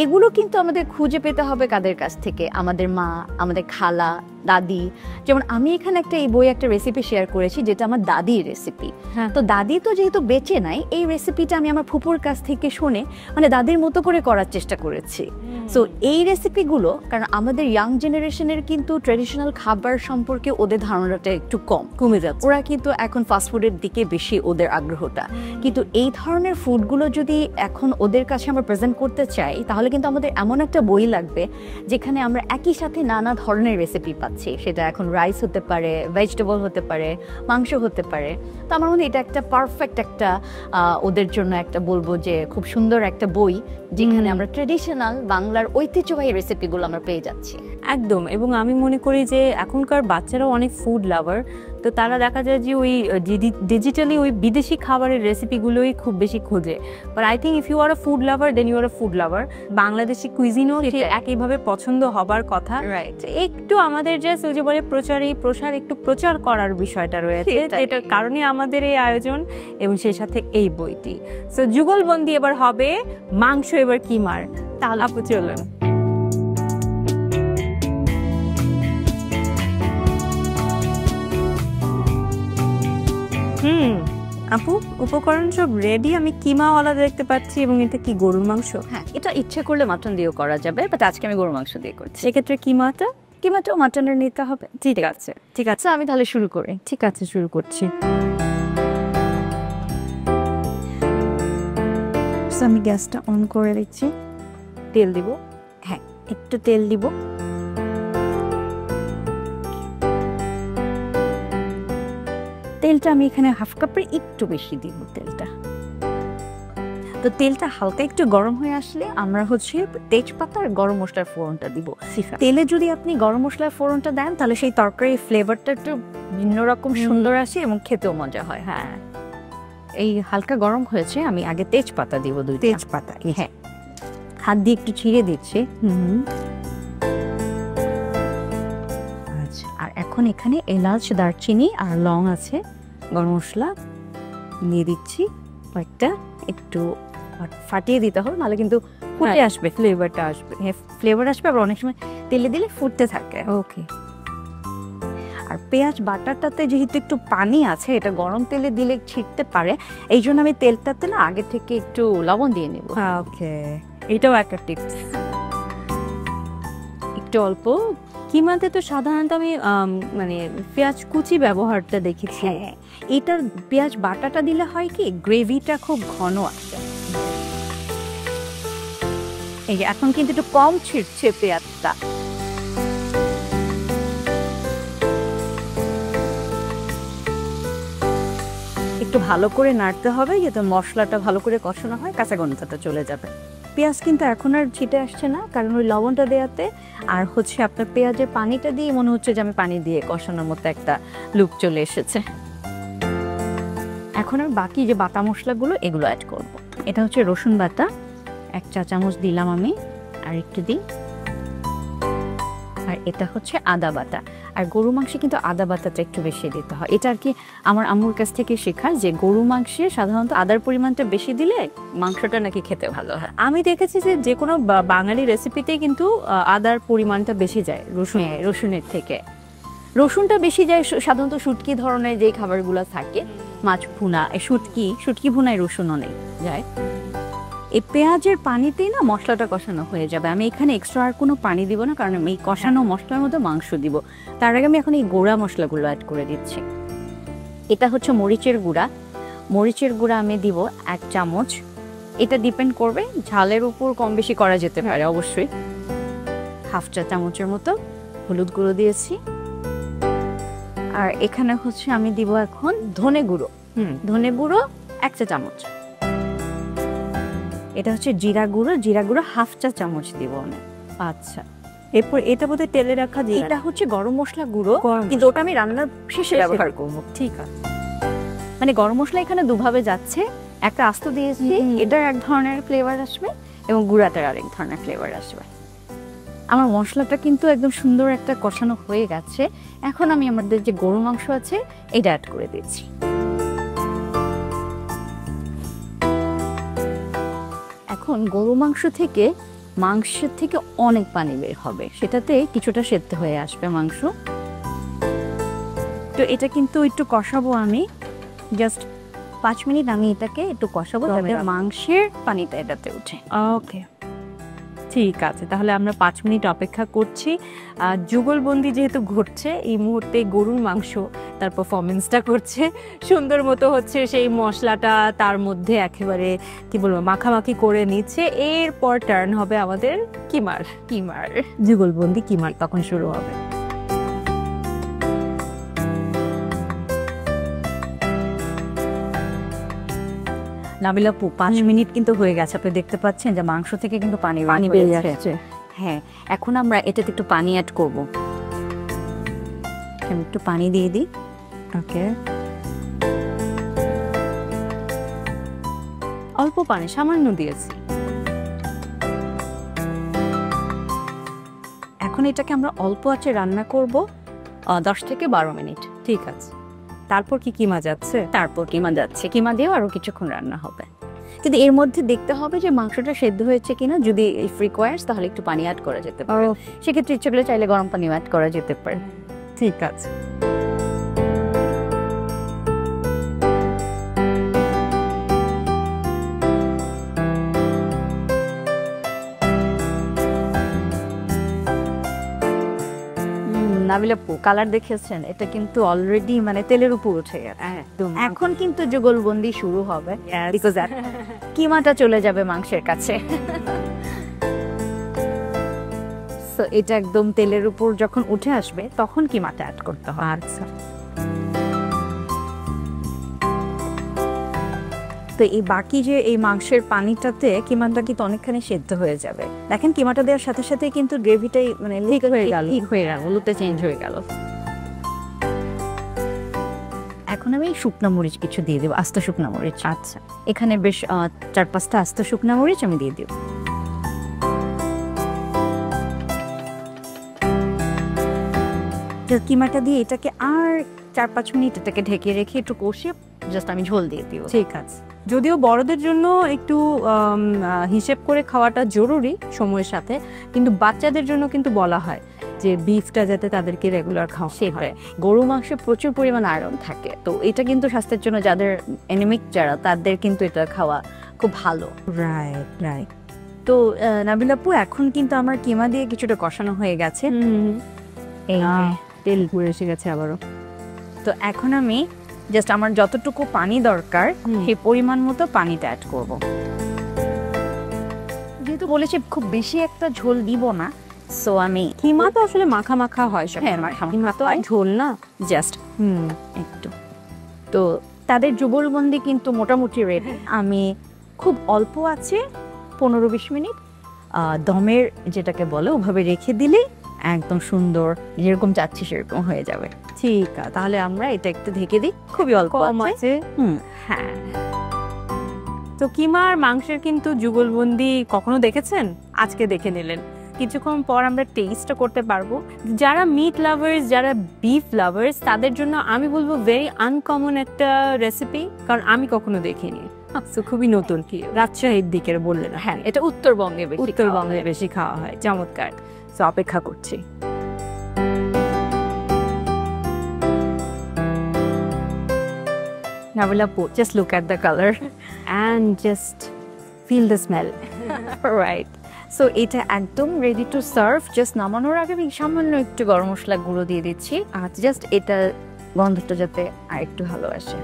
S5: এগুলো কিন্তু আমাদের খুঁজে পেতে হবে কাদের কাছ থেকে? আমাদের মা, আমাদের খালা, দাদি। যেমন আমি এখানে এই বইয়ে একটা রেসিপি শেয়ার করেছি, যেটা আমার দাদির রেসিপি। তো দাদি তো যেহেতু বেঁচে নাই, এই রেসিপিটা আমি আমার ফুপুর কাছ থেকে শুনে, মানে দাদির মতো করে করার চেষ্টা করেছি। সো এই রেসিপিগুলো, কারণ আমাদের ইয়াং জেনারেশনের কিন্তু ট্র্যাডিশনাল খাবার সম্পর্কে ওদের ধারণাটা একটু কমে যাচ্ছে। ওরা কিন্তু এখন ফাস্টফুডের দিকে বেশি ওদের আগ্রহটা। কিন্তু এই ধরনের ফুডগুলো যদি এখন ওদের কাছে আমরা প্রেজেন্ট করতে চাই, তাহলে কিন্তু আমাদের এমন একটা বই লাগবে যেখানে আমরা একই সাথে নানা ধরনের রেসিপি পাচ্ছি। খাচ্ছি, সেটা এখন রাইস হতে পারে, ভেজিটেবল হতে পারে, মাংস হতে পারে। তো আমার মনে হয় এটা একটা পারফেক্ট একটা ওদের জন্য একটা বলবো যে খুব সুন্দর একটা বই, যেখানে আমরা ট্রেডিশনাল বাংলার ঐতিহ্যবাহী রেসিপিগুলো আমরা পেয়ে যাচ্ছি।
S1: একদম। এবং আমি মনে করি যে এখনকার বাচ্চারাও অনেক ফুড লাভার, তো তারা দেখা যায় যে ওই ডিজিটালি ওই বিদেশি খাবারের রেসিপিগুলোই খুব বেশি খোঁজে। But I think if you are a food lover then you are a food lover. Bangladeshi কুইজিনও একইভাবে পছন্দ হবার কথা।
S5: রাইট,
S1: একটু আমাদের যে বলে প্রসার একটু প্রচার করার বিষয়টা রয়েছে, এটার কারণে আমাদের এই আয়োজন এবং সেই সাথে এই বইটি। সো যুগলবন্দি এবার হবে মাংস, এবার কিমার। তাহলে আপু চলুন। আপু, উপকরণ সব রেডি। আমি কিমাওয়ালা দেখতে পাচ্ছি, এবং এটা কি গরুর মাংস?
S5: হ্যাঁ, এটা ইচ্ছে করলে মাটন দিয়েও করা যাবে, বাট আজকে আমি গরুর মাংস দিয়ে করছি।
S1: সেক্ষেত্রে
S5: কিমাটাও মাটনের নিতে হবে। ঠিক আছে, ঠিক আছে, আমি তাহলে শুরু করি।
S1: ঠিক আছে, শুরু করছি। আমি গ্যাসটা অন করে দিচ্ছি।
S5: তেল দিব?
S1: হ্যাঁ, একটু তেল দিব।
S5: তেলটা আমি এখানে হাফ কাপের একটু বেশি দিব তেলটা। তো তেলটা হালকা একটু গরম হয়ে আসলে আমরা হচ্ছে তেজপাতা আর গরম মশলার ফোড়নটা দিব। তেলে যদি আপনি গরম মশলার ফোড়নটা দেন তাহলে সেই তরকারির ফ্লেভারটা একটু ভিন্ন রকম সুন্দর আসে এবং খেতেও মজা হয়। হ্যাঁ, এই হালকা গরম হয়েছে, আমি আগে তেজপাতা দিব।
S1: তেজপাতা,
S5: হ্যাঁ, হাত দিয়ে একটু ছিঁড়ে দিচ্ছি। আচ্ছা, আর এখন এখানে এলাচ, দারচিনি আর লং আছে, গরম মশলা দিয়ে দিচ্ছি কয়েকটা। একটু ফাটিয়ে দিতে হবে, নাহলে কিন্তু ফুটে আসবে, ফ্লেভারটা আসবে। হ্যাঁ, ফ্লেভার আসবে, আবার অনেক সময় তেলে দিলে ফুটতে থাকে।
S1: ওকে।
S5: আর পেঁয়াজ বাটারটাতে যেহেতু একটু পানি আছে, এটা গরম তেলে দিলে ছিটতে পারে, এই জন্য আমি তেলটাতে না আগে থেকে একটু লবণ দিয়ে নেব।
S1: ওকে, এটাও একটা টিপস।
S5: একটু অল্প।
S1: কিমাতে তো সাধারণত আমি মানে পেঁয়াজ কুচি ব্যবহারটা দেখেছি।
S5: হ্যাঁ, এটার পেঁয়াজ বাটাটা দিলে হয় কি, গ্রেভিটা খুব ঘন আসে। এই যে এখন কিন্তু একটু কম ছিটছে পেঁয়াজটা। একটু ভালো করে নাড়তে হবে যাতে মশলাটা ভালো করে কষানো হয়, কাঁচা গন্ধটা চলে যাবে। পেঁয়াজ কিন্তু এখন আর ছিটে আসছে না, কারণ ওই লবণটা দেওয়াতে। আর হচ্ছে আপনার পেঁয়াজের পানিটা দিয়ে মনে হচ্ছে যে আমি পানি দিয়ে কষানোর মতো একটা লুক চলে এসেছে। এখন আর বাকি যে বাটা মশলাগুলো এগুলো অ্যাড করব। এটা হচ্ছে রসুন বাটা, 1 চা চামচ দিলাম আমি, আর একটু দিই। আর এটা হচ্ছে আদা বাটা। আর গরু মাংসে কিন্তু আদা বাটাটা একটু বেশি দিতে হয়। এটা আর কি আমার আম্মুর কাছ থেকে শেখা, যে গরু মাংসে সাধারণত আদার পরিমাণটা বেশি দিলে মাংসটা নাকি খেতে ভালো হয়।
S1: আমি দেখেছি যে কোনো বাঙালি রেসিপিতে কিন্তু আদার পরিমাণটা বেশি যায়
S5: রসুনের থেকে। রসুনটা বেশি যায় সাধারণত শুটকি ধরনের যে খাবারগুলো থাকে, মাছ ভুনা, শুটকি ভুনায় রসুন অনেক যায়। এই পেঁয়াজের পানিতেই না মশলাটা কষানো হয়ে যাবে। আমি এখানে এক্সট্রা আর কোনো পানি দিব না, কারণ আমি এই কষানো মশলার মধ্যে মাংস দিব। তার আগে আমি এখন এই গুঁড়া মশলাগুলো অ্যাড করে দিচ্ছি। এটা হচ্ছে মরিচের গুঁড়া। মরিচের গুঁড়া আমি দিব 1 চামচ। এটা ডিপেন্ড করবে, ঝালের উপর কম বেশি করা যেতে পারে অবশ্যই। হাফ চা চামচের মতো হলুদ গুঁড়ো দিয়েছি। আর এখানে হচ্ছে আমি দিব এখন ধনে গুঁড়ো। ধনে গুঁড়ো 1 চা চামচ। এটা হচ্ছে জিরা গুঁড়ো হাফ চা চামচ দিব আমি।
S1: আচ্ছা, এরপর এটা বোধহয় তেলে রাখা জিরা।
S5: এটা হচ্ছে গরম মশলা গুঁড়ো, কিন্তু ওটা আমি রান্নার শেষে ব্যবহার করব।
S1: ঠিক আছে,
S5: মানে গরম মশলা এখানে দুভাবে যাচ্ছে, একটা আস্ত দিয়েছি, এটার এক ধরনের ফ্লেভার আসবে এবং গুঁড়াটার আরেক ধরনের ফ্লেভার আসবে। আমার মশলাটা কিন্তু একদম সুন্দর একটা কষানো হয়ে গেছে। এখন আমি আমাদের যে গরু মাংস আছে এটা অ্যাড করে দিচ্ছি। এখন গরু মাংসের থেকে অনেক পানি বের হবে, সেটাতে কিছুটা সেদ্ধ হয়ে আসবে মাংস। তো এটা কিন্তু একটু কষাবো আমি, জাস্ট 5 মিনিট আমি এটাকে একটু কষাবো, যাতে মাংসের পানিটা এটাতে উঠে।
S1: ওকে, ঠিক আছে, তাহলে আমরা 5 মিনিট অপেক্ষা করছি। যুগলবন্দি যেহেতু ঘটছে এই মুহূর্তে, গরুর মাংস তার পারফরমেন্সটা করছে সুন্দর মতো, হচ্ছে সেই মশলাটা তার মধ্যে একেবারে কি বলবো মাখামাখি করে নিচ্ছে। এরপর টার্ন হবে আমাদের কিমার। যুগলবন্দি কিমার তখন শুরু হবে।
S5: নাবিলা আপু 5 মিনিট কিন্তু হয়ে গেছে, আপনি দেখতে পাচ্ছেন যে মাংস থেকে কিন্তু পানি বেরিয়ে যাচ্ছে। হ্যাঁ, এখন আমরা এটাতে একটু পানি অ্যাড করব। আমি একটু পানি দিয়ে দিই।
S1: ওকে, অল্প পানি সামান্য দিয়েছি।
S5: এখন এটাকে আমরা অল্প আঁচে রান্না করব 10 থেকে 12 মিনিট।
S1: ঠিক আছে, তারপর কি কিমা যাচ্ছে?
S5: তারপর কিমা যাচ্ছে, কিমা দিয়েও আরো কিছুক্ষণ রান্না হবে। কিন্তু এর মধ্যে দেখতে হবে যে মাংসটা সেদ্ধ হয়েছে কিনা। যদি ইফ রিকোয়ার্স তাহলে একটু পানি অ্যাড করা যেতে পারে। সেক্ষেত্রে ইচ্ছে করলে চাইলে গরম পানি অ্যাড করা যেতে পারে।
S1: ঠিক আছে।
S5: নাবিলা আপু, কালার দেখেছেন? এটা কিন্তু অলরেডি মানে তেলের উপর উঠে গেছে।
S1: একদম।
S5: এখন কিন্তু যুগলবন্দি শুরু হবে, বিকজ কিমাটা চলে যাবে মাংসের কাছে। সো এটা একদম তেলের উপর যখন উঠে আসবে তখন কিমাটা অ্যাড করতে হবে।
S1: আচ্ছা,
S5: তো এই বাকি যে এই মাংসের পানিটাতে কিমাটা কিন্তু অনেকখানি সেদ্ধ হয়ে যাবে। দেখেন কিমাটা দেওয়ার সাথে সাথে কিন্তু গ্রেভিটাই মানে লিক হয়ে গেল, হলুদে চেঞ্জ হয়ে গেল। এখন আমি শুকনা মরিচ কিছু দিয়ে দেবো, আস্ত শুকনা মরিচ।
S1: আচ্ছা,
S5: এখানে বেশ 4-5টা আস্ত শুকনা মরিচ আমি দিয়ে দেব। কিমাটা দিয়ে এটাকে আর 4-5 মিনিট এটাকে ঢেকে রেখে একটু কষে জাস্ট আমি ঝোল দিয়ে দিব।
S1: ঠিক আছে। যদিও বড়দের জন্য একটু হিসেব করে খাওয়াটা জরুরি সময়ের সাথে, কিন্তু বাচ্চাদের জন্য কিন্তু বলা হয় যে বিফটা যাতে তাদেরকে রেগুলার খাওয়া
S5: হয়। গরু মাংসে প্রচুর পরিমাণ আয়রন থাকে, তো এটা কিন্তু স্বাস্থ্যের জন্য যাদের অ্যানিমিক যারা তাদের কিন্তু এটা খাওয়া খুব ভালো।
S1: Right right.
S5: তো নাবিলা আপু, এখন কিন্তু আমার কিমা দিয়ে কিছুটা কষানো হয়ে গেছে। এই
S1: তেল পুড়ে এসে গেছে আবারও।
S5: তো এখন আমি জাস্ট আমার যতটুকু পানি দরকার সেই পরিমাণ মতো পানিটা অ্যাড করব। যেহেতু বলেছি খুব বেশি একটা ঝোল দিব না, সো আমি
S1: কিমা তো আসলে মাখা মাখা হয় সব।
S5: হ্যাঁ, মাখা
S1: কিমা তো আর ঝোল না,
S5: জাস্ট একটু। তো তাদের যুগলবন্দি কিন্তু মোটামুটি রেডি। আমি খুব অল্প আছে 15-20 মিনিট দমের যেটাকে বলে ওভাবে রেখে দিলেই একদম সুন্দর যেরকম চাচ্ছি সেরকম হয়ে যাবে।
S1: ঠিক আছে,
S5: তাহলে আমরা এটা একটু ঢেকে দিই, খুবই অল্প আছে।
S1: হ্যাঁ। তো কিমা আর মাংসের কিন্তু যুগলবন্দি কখনো দেখেছেন? আজকে দেখে নিলেন। কিছুক্ষণ পর আমরা টেস্টও করতে পারবো। যারা মিট লাভার্স, যারা বিফ লাভার্স, তাদের জন্য আমি বলবো ভেরি আনকমন একটা রেসিপি, কারণ আমি কখনো দেখিনি। তো খুবই নতুন। কি রাজশাহীর দিকের বললেন?
S5: হ্যাঁ, এটা উত্তরবঙ্গে
S1: বেশি খাওয়া হয়। চমৎকার। তো অপেক্ষা করছি।
S5: নাবিলা আপু, just look at the color
S1: and just feel the smell.
S5: right. So এটা একদম রেডি টু সার্ভ। জাস্ট নামানোর আগে আমি সামান্য একটু গরম মশলা গুঁড়ো দিয়ে দিচ্ছি, আর জাস্ট এটা গন্ধটা যাতে আর একটু ভালো আসে।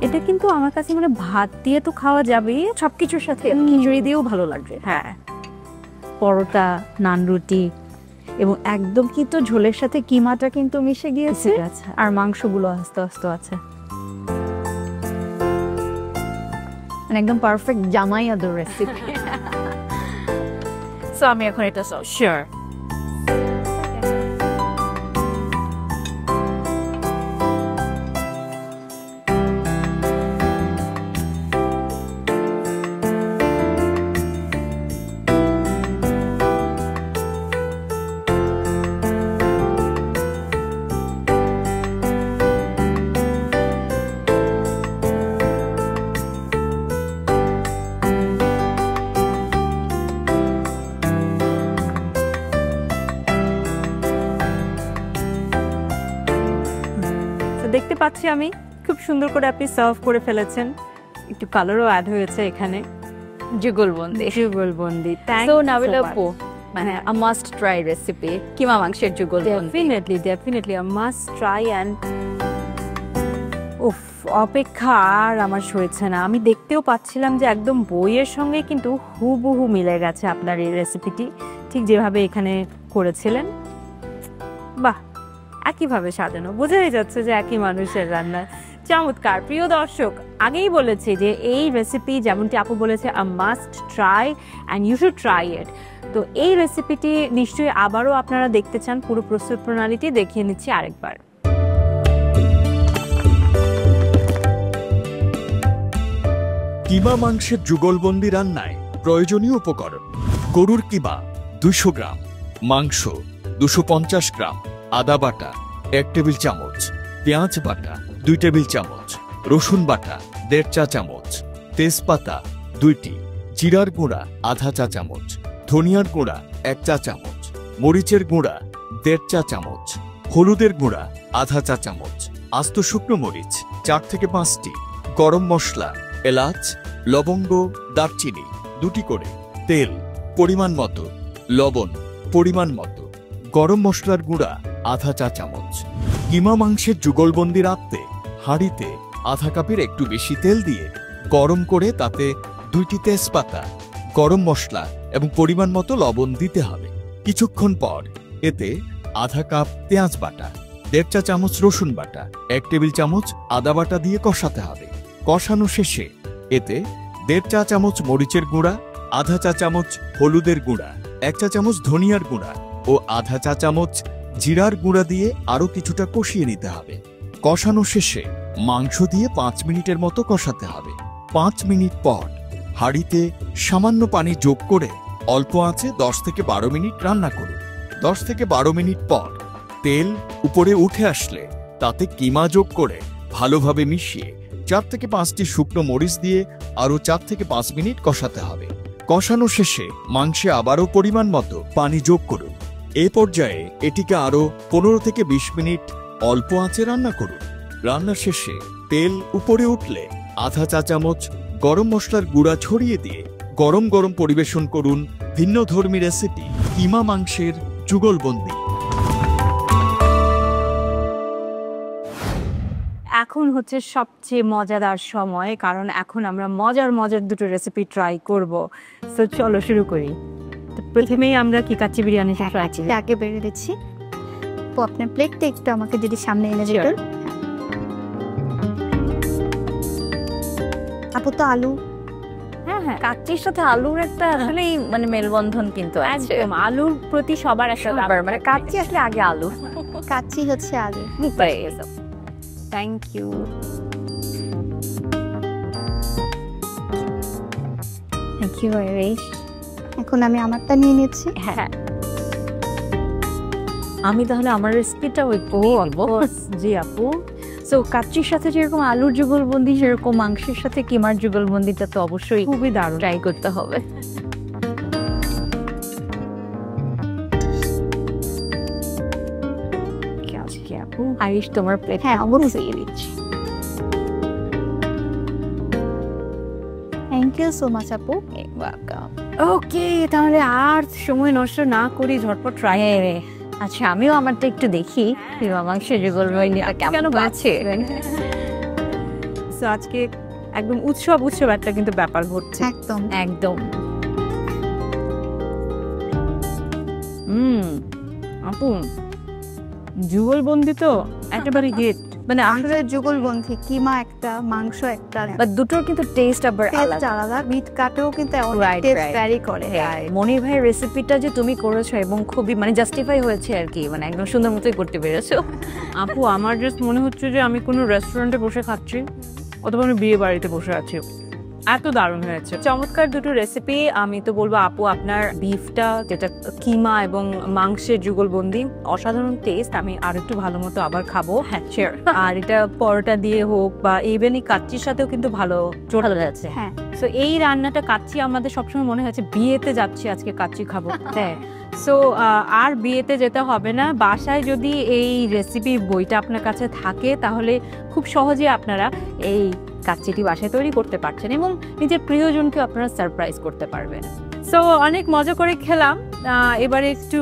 S1: এটা কিন্তু আমার কাছে মানে ভাত দিয়ে তো খাওয়া যাবে,
S5: সবকিছুর সাথে খিচুড়ি দিয়েও ভালো লাগবে।
S1: হ্যাঁ,
S5: পরোটা, নান রুটি, এবং একদম কিন্তু ঝোলের সাথে কিমাটা কিন্তু মিশে গিয়েছে, আর মাংসগুলো আস্তে আস্তে আছে, মানে একদম পারফেক্ট জামাই আদর রেসিপি। সো আমি এখন এটা শিওর
S1: দেখতে পাচ্ছি আমি খুব সুন্দর করে আপনি সার্ভ করে ফেলেছেন। একটু কালারও অ্যাড হয়েছে এখানে।
S5: যুগলবন্দি।
S1: থ্যাঙ্ক
S5: সো
S1: ইউ
S5: নাবিলা আপু, মানে আ মাস্ট ট্রাই রেসিপি কিমা মাংসের যুগলবন্দি।
S1: Definitely a must try. And উফ, অপেক্ষা আর আমার সইছে না। আমি দেখতেও পাচ্ছিলাম যে একদম বইয়ের সঙ্গে কিন্তু হুবহু মিলে গেছে আপনার এই রেসিপিটি, ঠিক যেভাবে এখানে করেছিলেন। বাহ, একইভাবে সাজানো, বোঝাই যাচ্ছে যে একই মানুষের রান্না। চমৎকার। প্রিয় দর্শক, আগেই বলেছি যে এই রেসিপি যেমনটি আপু বলেছে a must try and you should try it. তো এই রেসিপিটি নিশ্চয়ই আবারও আপনারা দেখতে চান, পুরো প্রস্তুত প্রণালীটি দেখিয়ে নিচ্ছি আরেকবার।
S4: কিমা মাংসের যুগলবন্দি রান্নায় প্রয়োজনীয় উপকরণ: গরুর কিমা 200 গ্রাম, মাংস 250 গ্রাম, আদা বাটা 1 টেবিল চামচ, পেঁয়াজ বাটা 2 টেবিল চামচ, রসুন বাটা 1.5 চা চামচ, তেজপাতা 2টি, জিরার গুঁড়া আধা চা চামচ, ধনিয়ার গুঁড়া 1 চা চামচ, মরিচের গুঁড়া 1.5 চা চামচ, হলুদের গুঁড়া আধা চা চামচ, আস্ত শুকনো মরিচ 4 থেকে 5টি, গরম মশলা, এলাচ, লবঙ্গ, দারচিনি 2টি করে, তেল পরিমাণ মতো, লবণ পরিমাণ মতো, গরম মশলার গুঁড়া আধা চা চামচ। কিমা মাংসের যুগলবন্দি রাখতে হাঁড়িতে আধা কাপের একটু বেশি তেল দিয়ে গরম করে তাতে 2টি তেজপাতা, গরম মশলা এবং পরিমাণ মতো লবণ দিতে হবে। কিছুক্ষণ পর এতে আধা কাপ পেঁয়াজ বাটা, 1.5 চা চামচ রসুন বাটা, 1 টেবিল চামচ আদা বাটা দিয়ে কষাতে হবে। কষানো শেষে এতে 1.5 চা চামচ মরিচের গুঁড়া, আধা চা চামচ হলুদের গুঁড়া, 1 চা চামচ ধনিয়ার গুঁড়া ও আধা চা চামচ জিরার গুঁড়া দিয়ে আরো কিছুটা কষিয়ে নিতে হবে। কষানো শেষে মাংস দিয়ে 5 মিনিটের মতো কষাতে হবে। 5 মিনিট পর হাঁড়িতে সামান্য পানি যোগ করে অল্প আঁচে 10 থেকে 12 মিনিট রান্না করুন। 10 থেকে 12 মিনিট পর তেল উপরে উঠে আসলে তাতে কিমা যোগ করে ভালোভাবে মিশিয়ে 4 থেকে 5টি শুকনো মরিচ দিয়ে আরো 4 থেকে 5 মিনিট কষাতে হবে। কষানো শেষে মাংসে আবারও পরিমাণ মতো পানি যোগ করুন। এই পর্যায়ে এটিকে আরো 15 থেকে 20 মিনিট অল্প আঁচে রান্না করুন। রান্না শেষে তেল উপরে উঠলে আধা চা চামচ গরম মশলার গুঁড়া ছড়িয়ে দিয়ে গরম গরম পরিবেশন করুন ভিন্নধর্মী রেসিপি কিমা মাংসের যুগলবন্দি।
S1: এখন হচ্ছে সবচেয়ে মজাদার সময়, কারণ এখন আমরা মজার মজার দুটো রেসিপি ট্রাই করব। তো চলো শুরু করি। তো প্রথমেই আমরা কি কাচ্চি বিরিয়ানি ট্রাই করি।
S3: আগে বেড়ে দিচ্ছি। তো আপনার প্লেটটা একটু আমাকে যদি সামনে এনে দিতেন। আপু তো আলু,
S5: হ্যাঁ হ্যাঁ, কাচ্চির সাথে আলুর একটা আসলেই মানে মেলবন্ধন কিন্তু আছে।
S1: একদম আলুর প্রতি সবার একটা
S5: মানে কাচ্চি আসলে আগে আলু,
S3: কাচ্চি হচ্ছে আলু।
S1: Thank you.
S3: Thank you very much. এখন আমি আমারটা নিয়ে নিচ্ছি।
S5: হ্যাঁ, আমি তাহলে আমার রেসিপিটা বলবো।
S1: জি আপু।
S5: সো কাচ্চির সাথে যেরকম আলুর যুগলবন্দি, সেরকম মাংসের সাথে কিমার যুগলবন্দিটা তো অবশ্যই
S1: খুবই দারুণ,
S5: ট্রাই করতে হবে।
S1: আপু
S5: আরিশ, তোমার প্লেট।
S3: হ্যাঁ অবশ্যই দিচ্ছি। থ্যাংক ইউ সো মাচ আপু।
S1: ওকে, তাহলে আর সময় নষ্ট না করি ঝটপট ট্রাই।
S5: আচ্ছা, আমিও আমারটা একটু দেখি কিমা মাংসের যুগলবন্দিটা কেমন হয়েছে।
S1: সো আজকে একদম উৎসব উৎসব একটা কিন্তু ব্যাপার ঘটছে।
S3: একদম
S5: একদম।
S1: আপু যুগলবন্দি তো একেবারে হিট।
S3: মানে আসলে যুগলবন্দি, কিমা একটা, মাংস একটা,
S5: বাট দুটোর কিন্তু টেস্ট আবার
S3: টেস্ট আলাদা। মিট কাটেও কিন্তু টেস্ট ভ্যারি করে।
S5: মনির ভাই রেসিপিটা যে তুমি করেছো এবং খুবই মানে জাস্টিফাই হয়েছে আর কি, মানে একদম সুন্দর মতোই করতে পেরেছো।
S1: আপু আমার জাস্ট মনে হচ্ছে যে আমি কোনো রেস্টুরেন্টে বসে খাচ্ছি অথবা আমি বিয়ে বাড়িতে বসে আছি, এত দারুণ হয়েছে। চমৎকার দুটো রেসিপি। আমি তো বলবো আপু আপনার বিফটা, যেটা কিমা এবং মাংসের যুগলবন্দি, অসাধারণ টেস্ট। আমি আর একটু ভালো মতো আবার খাবো। হ্যাঁ শিওর। আর এটা পরোটা দিয়ে হোক বা ইভেন এই কাচ্চির সাথেও কিন্তু ভালো
S5: ভালো যাচ্ছে।
S3: হ্যাঁ,
S1: সো এই রান্নাটা কাচ্চি আমাদের সবসময় মনে হয়েছে বিয়েতে যাচ্ছি আজকে কাচ্চি খাবো। হ্যাঁ, সো আর বিয়েতে যেতে হবে না। বাসায় যদি এই রেসিপি বইটা আপনার কাছে থাকে তাহলে খুব সহজে আপনারা এই কাচ্চিটি বাসায় তৈরি করতে পারছেন এবং নিজের প্রিয়জনকে আপনারা সারপ্রাইজ করতে পারবেন। সো অনেক মজা করে খেলাম। এবারে একটু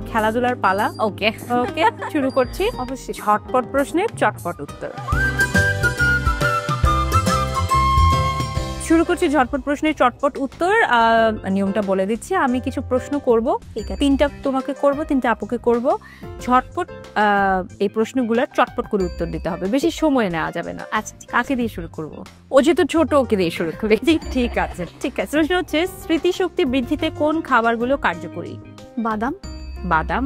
S1: খেলাধুলার পালা।
S5: ওকে
S1: ওকে, শুরু করছি। অবশ্যই ঝটপট প্রশ্নের চটপট উত্তর। শুরু করছি ঝটপট প্রশ্নের চটপট উত্তর। নিয়মটা বলে দিচ্ছি, আমি কিছু প্রশ্ন করব, 3টা তোমাকে করব, 3টা আপুকে করব। ঝটপট এই প্রশ্নগুলোর চটপট করে উত্তর দিতে হবে, বেশি সময় নেওয়া যাবে না।
S3: আচ্ছা
S1: কাকে দিয়ে শুরু করব? ও যেহেতু ছোট, ওকে দিয়ে শুরু করবে। ঠিক আছে ঠিক আছে। প্রশ্ন হচ্ছে, স্মৃতিশক্তি বৃদ্ধিতে কোন খাবারগুলো কার্যকরী?
S3: বাদাম।
S1: বাদাম।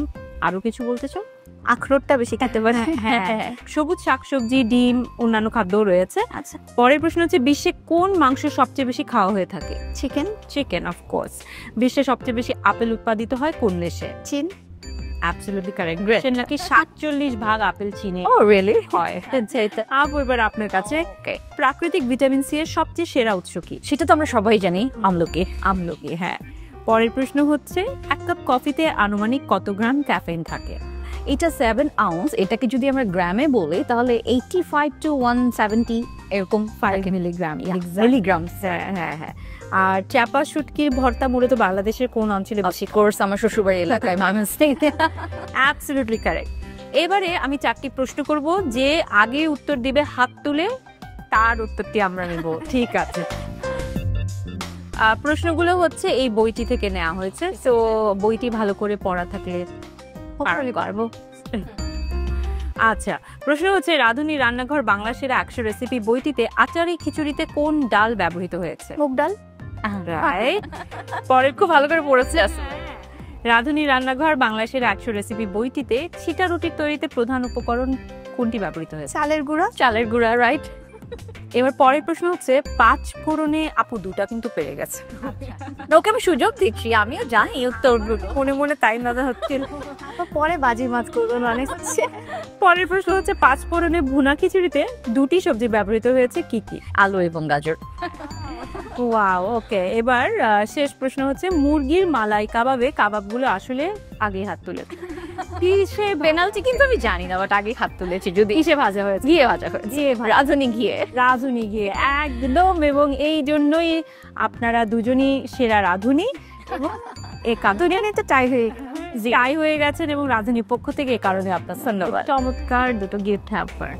S1: আরো কিছু বলতে চাও?
S3: আখরোটটা বেশি খেতে পারে।
S1: হ্যাঁ, সবুজ শাকসবজি, ডিম, অন্যান্য খাদ্যও রয়েছে।
S3: আচ্ছা,
S1: পরের প্রশ্ন হচ্ছে, বিশ্বে কোন মাংস সবচেয়ে বেশি খাওয়া হয়ে থাকে?
S3: চিকেন।
S1: Chicken, of course. বিশ্বে সবচেয়ে বেশি আপেল উৎপাদিত হয় কোন দেশে?
S3: চীন।
S1: Absolutely correct. গ্রেট। নাকি 47 আপেল চীনে
S3: রিয়েলি
S1: হয়। আপু, এবার আপনার কাছে, প্রাকৃতিক ভিটামিন সি এর সবচেয়ে সেরা উৎস কি?
S5: সেটা তো আমরা সবাই জানি, আমলকি।
S1: আমলকি, হ্যাঁ। পরের প্রশ্ন হচ্ছে, 1 কাপ কফিতে আনুমানিক কত গ্রাম ক্যাফেইন থাকে?
S5: এটা 7 আউন্স। এটাকে যদি আমরা গ্রামে বলি তাহলে 85 to 170 এরকম
S1: 5 মিলিগ্রাম।
S5: মিলিগ্রাম।
S1: হ্যাঁ হ্যাঁ। আর চাপা শুটকির ভর্তা মূলত বাংলাদেশের কোন অঞ্চলে বেশি?
S5: কোর্স আমার শ্বশুরবাড়ি এলাকায় ময়মনসিংহে।
S1: Absolutely correct. এবারে আমি 4টি প্রশ্ন করব, যে আগে উত্তর দিবে হাত তুলে তার উত্তরটি আমরা নেব। ঠিক আছে। প্রশ্নগুলো হচ্ছে এই বইটি থেকে নেওয়া হয়েছে, তো বইটি ভালো করে পড়া থাকলে পারবো। আচ্ছা, প্রশ্ন হচ্ছে, রাঁধুনি রান্নাঘর বাংলা সেরা 100 রেসিপি বইটিতে আচারি খিচুড়িতে কোন ডাল ব্যবহৃত হয়েছে?
S3: মুগ ডাল।
S1: রাইট। পরের খুব ভালো করে পড়েছে। রাঁধুনি রান্নাঘর বাংলা সেরা 100 রেসিপি বইটিতে ছিটা রুটির তৈরিতে প্রধান উপকরণ কোনটি ব্যবহৃত হয়েছে?
S3: চালের গুঁড়া।
S1: চালের গুঁড়া, রাইট। এবার পরের প্রশ্ন হচ্ছে, 5 ফোড়নে, আপু 2টা কিন্তু পেরে গেছে।
S5: ওকে আমি সুযোগ দিচ্ছি, আমিও জানি উত্তরগুলো।
S1: মনে মনে তাই মজা হচ্ছিল।
S3: পরে বাজি মাছ করবেন অনেক।
S1: পরের প্রশ্ন হচ্ছে, 5 ফোড়নে ভুনা খিচুড়িতে 2টি সবজি ব্যবহৃত হয়েছে কি কি?
S5: আলু এবং গাজর।
S1: ওয়াও, ওকে। এবার শেষ প্রশ্ন হচ্ছে, মুরগির মালাই কাবাবে কাবাবগুলো আসলে আগে হাত তুলে
S5: কিসে পেনাল্টি কিন্তু আমি জানি না, বাট আগে হাত তুলেছি। যদি
S1: কিসে ভাজা হয়েছে?
S5: ঘিয়ে ভাজা হয়েছে। রাঁধুনি ঘিয়ে।
S1: রাঁধুনি ঘিয়ে, একদম। এবং এই জন্যই আপনারা দুজনই সেরা রাঁধুনি। এই কাঁধুনি তো টাই হয়ে গেছেন, এবং রাঁধুনির পক্ষ থেকে এই কারণে আপনার ধন্যবাদ। চমৎকার দুটো gift hamper.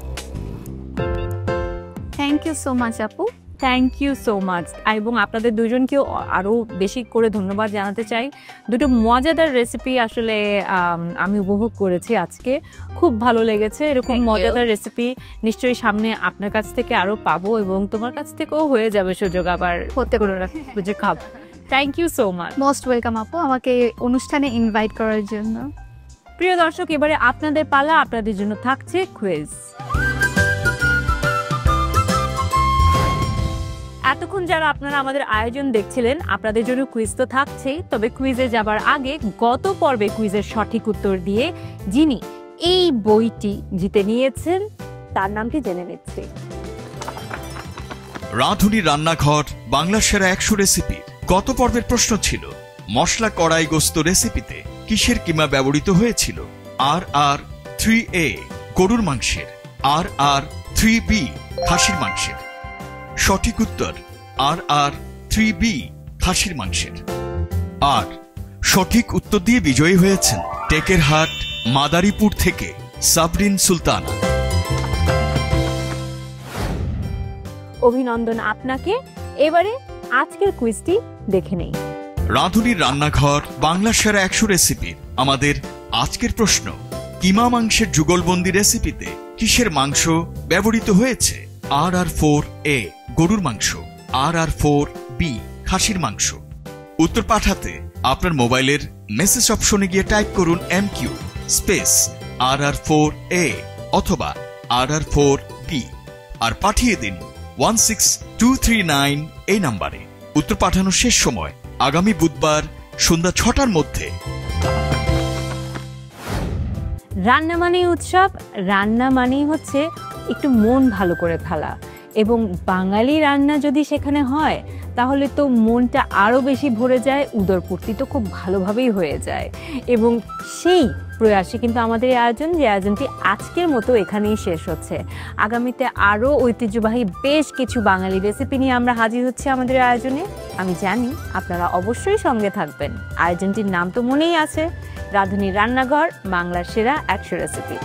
S3: Thank you so much আপু।
S1: Thank you so much. এবং আপনাদের দুজনকেও আরও বেশি করে ধন্যবাদ জানাতে চাই। দুটো মজাদার রেসিপি আসলে আমি উপভোগ করেছি আজকে, খুব ভালো লেগেছে। এরকম মজাদার রেসিপি নিশ্চয়ই সামনে আপনার কাছ থেকে আরও পাবো, এবং তোমার কাছ থেকেও হয়ে যাবে সুযোগ আবার
S3: হতে কোনো
S1: বুঝে খাবো। Thank you so much.
S3: Most welcome আপু, আমাকে অনুষ্ঠানে ইনভাইট করার জন্য।
S1: প্রিয় দর্শক, এবারে আপনাদের পালা। আপনাদের জন্য থাকছে কুইজ। এতক্ষণ যারা আপনারা আমাদের আয়োজন দেখছিলেন, আপনাদের জন্য কুইজ তো থাকছেই, তবে কুইজে যাবার আগে গত পর্বে কুইজের সঠিক উত্তর দিয়ে যিনি এই বইটি জিতে নিয়েছেন তার নামটি জেনে নিচ্ছি।
S4: রাঁধুনি রান্নাঘর বাংলা সেরা 100 রেসিপি। গত পর্বের প্রশ্ন ছিল, মশলা কড়াই গোস্ত রেসিপিতে কিসের কিমা ব্যবহৃত হয়েছিল? RR3A গরুর মাংসের, RR3B খাসির মাংসের। সঠিক উত্তর RR3B খাসির মাংসের। আর সঠিক উত্তর দিয়ে বিজয়ী হয়েছেন টেকেরহাট মাদারীপুর থেকে সাবরিন সুলতানা।
S1: অভিনন্দন আপনাকে। এবারে আজকের কুইজটি দেখে নেই।
S4: রাঁধুনির রান্নাঘর বাংলা সেরা 100 রেসিপির আমাদের আজকের প্রশ্ন, কিমা মাংসের যুগলবন্দি রেসিপিতে কিসের মাংস ব্যবহৃত হয়েছে? RR4A গরুর মাংস, RR4B খাসির মাংস। উত্তর পাঠাতে আপনার মোবাইলের মেসেজ অপশনে গিয়ে টাইপ করুন MQ স্পেস RR4A অথবা RR4B আর পাঠিয়ে দিন 16239 এই নাম্বারে। উত্তর পাঠানোর শেষ সময় আগামী বুধবার সন্ধ্যা 6টার মধ্যে।
S1: রান্না মানেই উৎসব, রান্না মানেই হচ্ছে একটু মন ভালো করে ফেলা, এবং বাঙালি রান্না যদি সেখানে হয় তাহলে তো মনটা আরও বেশি ভরে যায়, উদরপূর্তি তো খুব ভালোভাবেই হয়ে যায়। এবং সেই প্রয়াসে কিন্তু আমাদের এই আয়োজন, যে আয়োজনটি আজকের মতো এখানেই শেষ হচ্ছে। আগামীতে আরও ঐতিহ্যবাহী বেশ কিছু বাঙালি রেসিপি নিয়ে আমরা হাজির হচ্ছি আমাদের আয়োজনে। আমি জানি আপনারা অবশ্যই সঙ্গে থাকবেন। আয়োজনটির নাম তো মনেই আছে, রাঁধুনি রান্নাঘর বাংলার সেরা 100 রেসিপি।